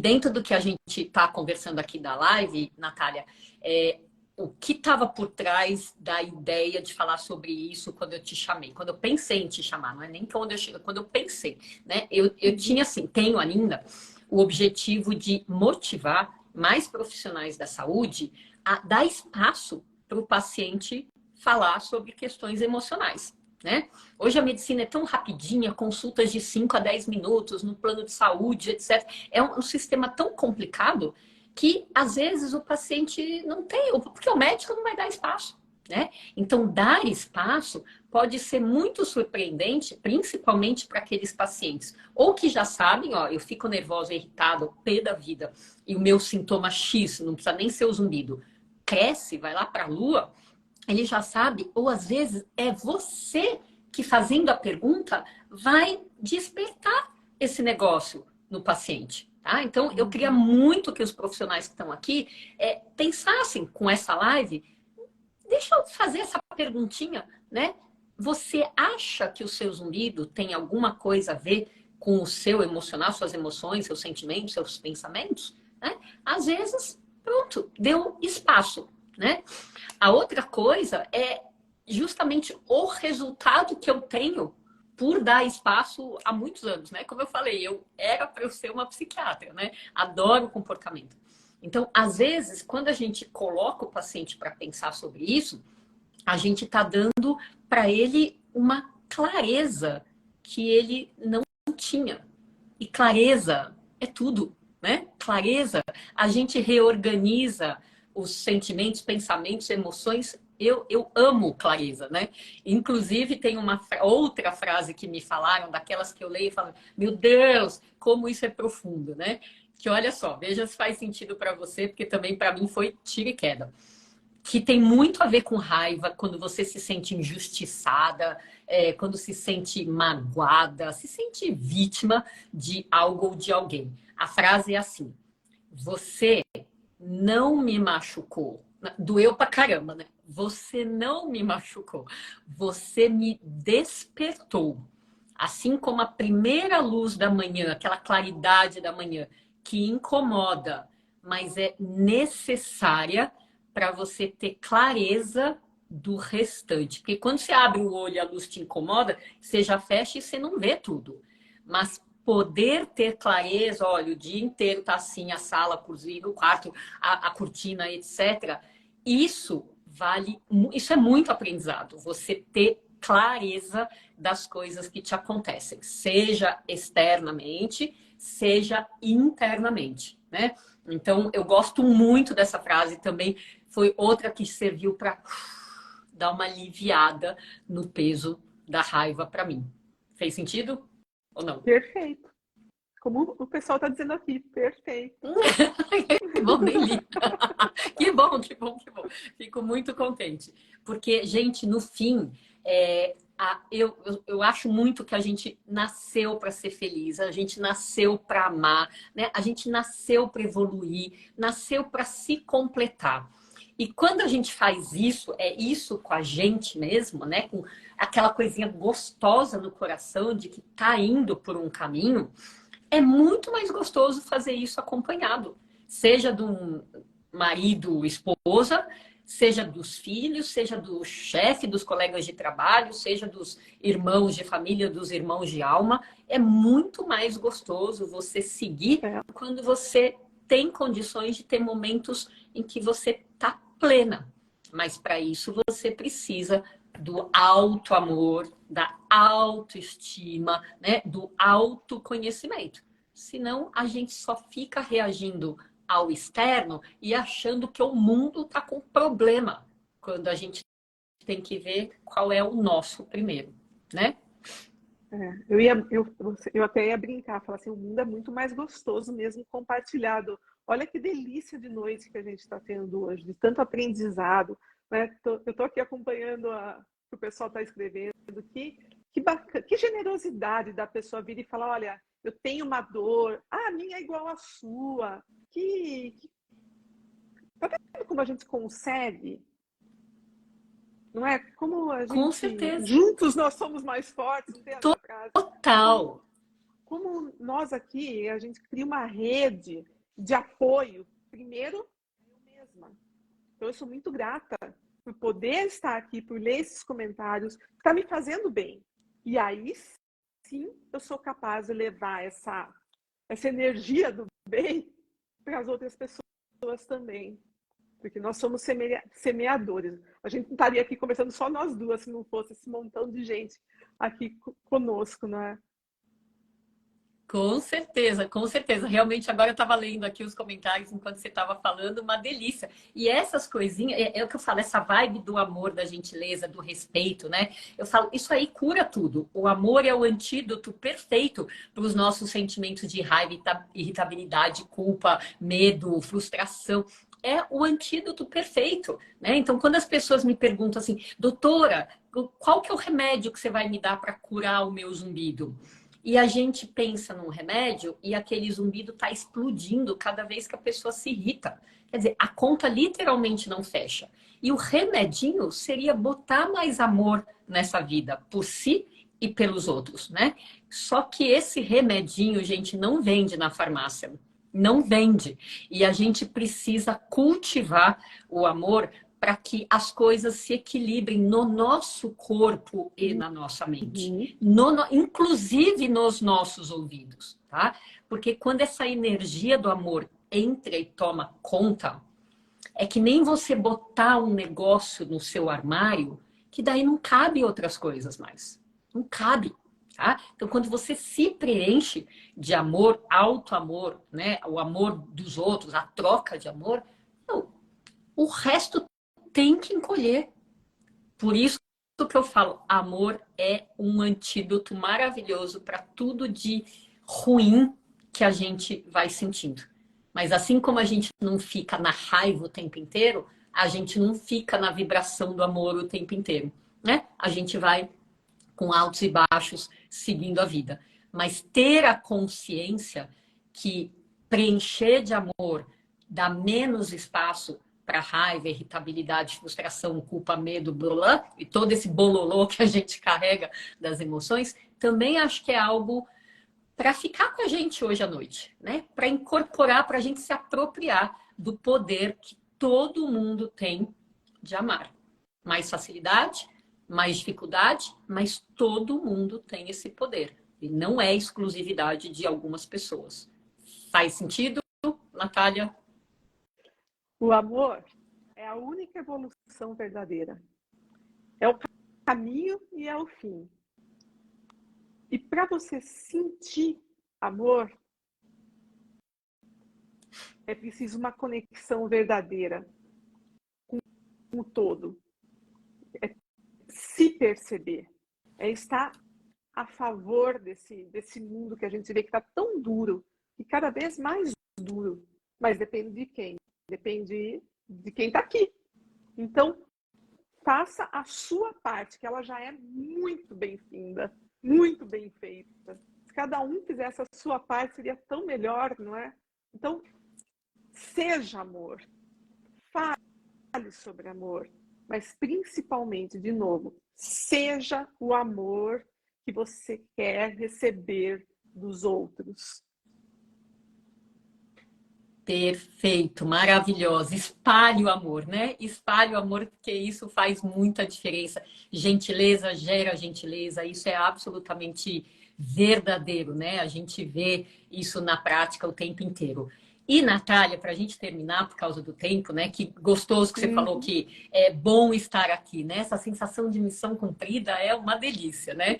dentro do que a gente tá conversando aqui da live, Natália, o que estava por trás da ideia de falar sobre isso quando eu te chamei, quando eu pensei em te chamar, não é nem quando eu pensei, né? Eu tinha assim, tenho ainda o objetivo de motivar mais profissionais da saúde a dar espaço para o paciente falar sobre questões emocionais. Né? Hoje a medicina é tão rapidinha, consultas de 5 a 10 minutos no plano de saúde, etc. É um sistema tão complicado que às vezes o paciente não tem, porque o médico não vai dar espaço, né? Então, dar espaço pode ser muito surpreendente, principalmente para aqueles pacientes, ou que já sabem, ó, eu fico nervosa, irritada, pé da vida, e o meu sintoma X, não precisa nem ser o zumbido, cresce, vai lá para a lua, ele já sabe, ou às vezes é você que fazendo a pergunta vai despertar esse negócio no paciente. Tá? Então, eu queria muito que os profissionais que estão aqui pensassem com essa live. Deixa eu fazer essa perguntinha, né? Você acha que o seu zumbido tem alguma coisa a ver com o seu emocional, suas emoções, seus sentimentos, seus pensamentos? Né? Às vezes, pronto, deu espaço, né? A outra coisa é justamente o resultado que eu tenho por dar espaço há muitos anos, né? Como eu falei, eu era para eu ser uma psiquiatra, né? Adoro comportamento. Então, às vezes, quando a gente coloca o paciente para pensar sobre isso, a gente está dando para ele uma clareza que ele não tinha. E clareza é tudo, né? Clareza, a gente reorganiza os sentimentos, pensamentos, emoções. Eu amo clareza, né? Inclusive, tem uma outra frase que me falaram, daquelas que eu leio e falo, meu Deus, como isso é profundo, né? Que olha só, veja se faz sentido para você, porque também para mim foi tiro e queda, que tem muito a ver com raiva, quando você se sente injustiçada, quando se sente magoada, se sente vítima de algo ou de alguém. A frase é assim: você não me machucou. Doeu pra caramba, né? Você não me machucou. Você me despertou. Assim como a primeira luz da manhã, aquela claridade da manhã, que incomoda, mas é necessária para você ter clareza do restante. Porque quando você abre o olho e a luz te incomoda, você já fecha e você não vê tudo. Mas poder ter clareza, olha, o dia inteiro tá assim, a sala, a cozinha, o quarto, a cortina, etc. Isso vale, isso é muito aprendizado. Você ter clareza das coisas que te acontecem, seja externamente, seja internamente, né? Então, eu gosto muito dessa frase também. Foi outra que serviu para dar uma aliviada no peso da raiva para mim. Fez sentido ou não? Perfeito. Como o pessoal está dizendo aqui, perfeito. Que bom, nem li. Que bom, que bom, que bom. Fico muito contente. Porque, gente, no fim, eu acho muito que a gente nasceu para ser feliz, a gente nasceu para amar, né? A gente nasceu para evoluir, nasceu para se completar. E quando a gente faz isso, é isso com a gente mesmo, né? Com aquela coisinha gostosa no coração de que tá indo por um caminho, é muito mais gostoso fazer isso acompanhado. Seja de um marido, esposa, seja dos filhos, seja do chefe, dos colegas de trabalho, seja dos irmãos de família, dos irmãos de alma. É muito mais gostoso você seguir É, quando você tem condições de ter momentos em que você está plena. Mas para isso você precisa do auto-amor, da autoestima, né? Do autoconhecimento. Senão a gente só fica reagindo ao externo e achando que o mundo está com problema, quando a gente tem que ver qual é o nosso primeiro, né? eu até ia brincar, falar assim, o mundo é muito mais gostoso mesmo compartilhado. Olha que delícia de noite que a gente está tendo hoje, de tanto aprendizado, né? Eu estou aqui acompanhando o que o pessoal está escrevendo, que bacana, que generosidade da pessoa vir e falar, olha, eu tenho uma dor, a minha é igual à sua, tá vendo como a gente consegue? Não é? Como a Com gente, certeza. juntos nós somos mais fortes, não tem essa frase? Como, Total. como nós aqui, a gente cria uma rede de apoio, primeiro, eu mesma. Então, eu sou muito grata por poder estar aqui, por ler esses comentários, está me fazendo bem. E aí, sim, eu sou capaz de levar essa energia do bem para as outras pessoas também. Porque nós somos semeadores. A gente não estaria aqui conversando só nós duas, se não fosse esse montão de gente aqui conosco, né? Com certeza, com certeza. Realmente, agora eu estava lendo aqui os comentários enquanto você estava falando, uma delícia. E essas coisinhas, é o que eu falo, essa vibe do amor, da gentileza, do respeito, né? Eu falo, isso aí cura tudo. O amor é o antídoto perfeito para os nossos sentimentos de raiva, irritabilidade, culpa, medo, frustração. É o antídoto perfeito, né? Então, quando as pessoas me perguntam assim, doutora, qual que é o remédio que você vai me dar para curar o meu zumbido? E a gente pensa num remédio e aquele zumbido está explodindo cada vez que a pessoa se irrita. Quer dizer, a conta literalmente não fecha. E o remedinho seria botar mais amor nessa vida, por si e pelos outros, né? Só que esse remedinho, gente, não vende na farmácia. Não vende. E a gente precisa cultivar o amor para que as coisas se equilibrem no nosso corpo e na nossa mente, inclusive nos nossos ouvidos, tá? Porque quando essa energia do amor entra e toma conta, é que nem você botar um negócio no seu armário, que daí não cabe outras coisas mais. Não cabe. Tá? Então, quando você se preenche de amor, alto amor, né? O amor dos outros, a troca de amor, não, o resto tem que encolher. Por isso que eu falo, amor é um antídoto maravilhoso para tudo de ruim que a gente vai sentindo. Mas assim como a gente não fica na raiva o tempo inteiro, a gente não fica na vibração do amor o tempo inteiro, né? A gente vai com altos e baixos, seguindo a vida. Mas ter a consciência que preencher de amor dá menos espaço para raiva, irritabilidade, frustração, culpa, medo, blá, blá, e todo esse bololô que a gente carrega das emoções, também acho que é algo para ficar com a gente hoje à noite, né? Para incorporar, para a gente se apropriar do poder que todo mundo tem de amar. Mais facilidade, mais dificuldade, mas todo mundo tem esse poder. E não é exclusividade de algumas pessoas. Faz sentido, Natália? O amor é a única evolução verdadeira. É o caminho e é o fim. E para você sentir amor, é preciso uma conexão verdadeira com o todo. É se perceber. É estar a favor desse mundo que a gente vê que está tão duro e cada vez mais duro. Mas depende de quem? Depende de quem está aqui. Então, faça a sua parte, que ela já é muito bem-vinda, muito bem feita. Se cada um fizesse a sua parte, seria tão melhor, não é? Então, seja amor. Fale sobre amor. Mas, principalmente, de novo, seja o amor que você quer receber dos outros. Perfeito, maravilhosa. Espalhe o amor, né? Espalhe o amor, porque isso faz muita diferença. Gentileza gera gentileza, isso é absolutamente verdadeiro, né? A gente vê isso na prática o tempo inteiro. E, Natália, para a gente terminar, por causa do tempo, né? Que gostoso que você falou que é bom estar aqui, né? Essa sensação de missão cumprida é uma delícia, né?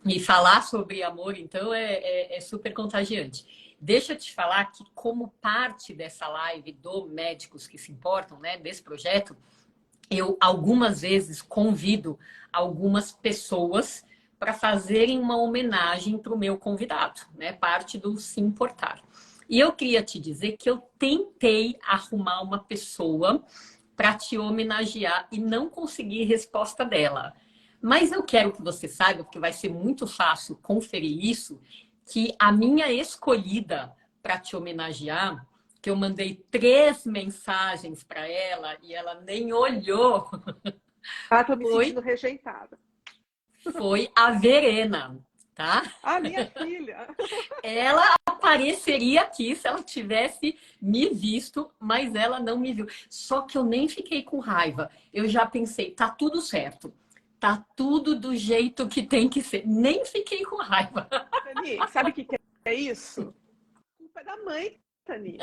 E falar sobre amor, então, é super contagiante. Deixa eu te falar que, como parte dessa live do Médicos que se Importam, né, desse projeto, eu algumas vezes convido algumas pessoas para fazerem uma homenagem para o meu convidado, né, parte do Se Importar. E eu queria te dizer que eu tentei arrumar uma pessoa para te homenagear e não consegui resposta dela. Mas eu quero que você saiba, porque vai ser muito fácil conferir isso, que a minha escolhida para te homenagear, que eu mandei 3 mensagens para ela e ela nem olhou, Ah, tô me sentindo rejeitada. foi a Verena, tá? Ah, minha filha! Ela apareceria aqui se ela tivesse me visto, mas ela não me viu. Só que eu nem fiquei com raiva. Eu já pensei, tá tudo certo. Tá tudo do jeito que tem que ser. Nem fiquei com raiva. Tani, sabe o que é isso? A culpa é da mãe, Tani.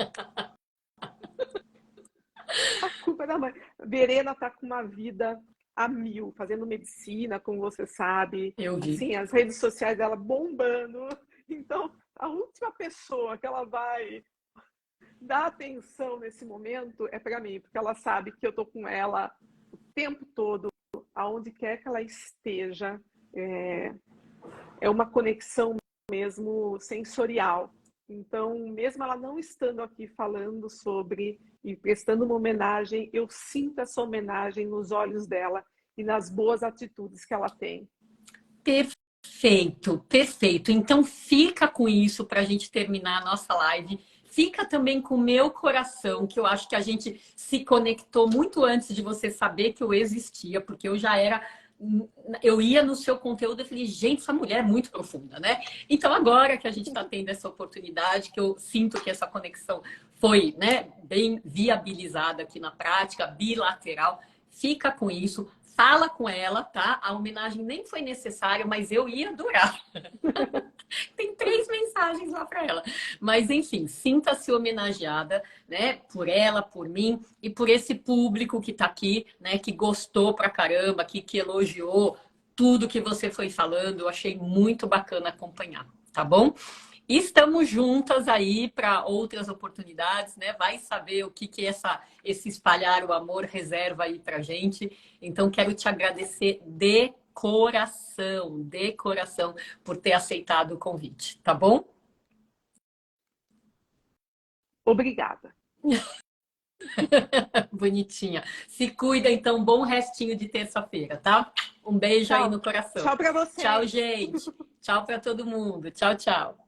A culpa é da mãe. Verena tá com uma vida a mil, fazendo medicina, como você sabe. Eu vi. Assim, as redes sociais dela bombando. Então, a última pessoa que ela vai dar atenção nesse momento é para mim, porque ela sabe que eu tô com ela o tempo todo, aonde quer que ela esteja. É uma conexão mesmo sensorial. Então, mesmo ela não estando aqui falando sobre e prestando uma homenagem, eu sinto essa homenagem nos olhos dela e nas boas atitudes que ela tem. Perfeito, perfeito. Então fica com isso para a gente terminar a nossa live. Fica também com o meu coração, que eu acho que a gente se conectou muito antes de você saber que eu existia, porque eu já era. Eu ia no seu conteúdo e falei, gente, essa mulher é muito profunda, né? Então, agora que a gente está tendo essa oportunidade, que eu sinto que essa conexão foi, né, bem viabilizada aqui na prática, bilateral, fica com isso, fala com ela, tá? A homenagem nem foi necessária, mas eu ia adorar. Tem 3 mensagens lá para ela. Mas, enfim, sinta-se homenageada, né? Por ela, por mim e por esse público que tá aqui, né? Que gostou pra caramba, que elogiou tudo que você foi falando. Eu achei muito bacana acompanhar, tá bom? Estamos juntas aí para outras oportunidades, né? Vai saber o que esse espalhar o amor reserva aí pra gente. Então, quero te agradecer de coração, por ter aceitado o convite, tá bom? Obrigada. Bonitinha. Se cuida, então. Bom restinho de terça-feira, tá? Um beijo aí Tchau. no coração. Tchau para Tchau, vocês. gente. Tchau para todo mundo. Tchau, tchau.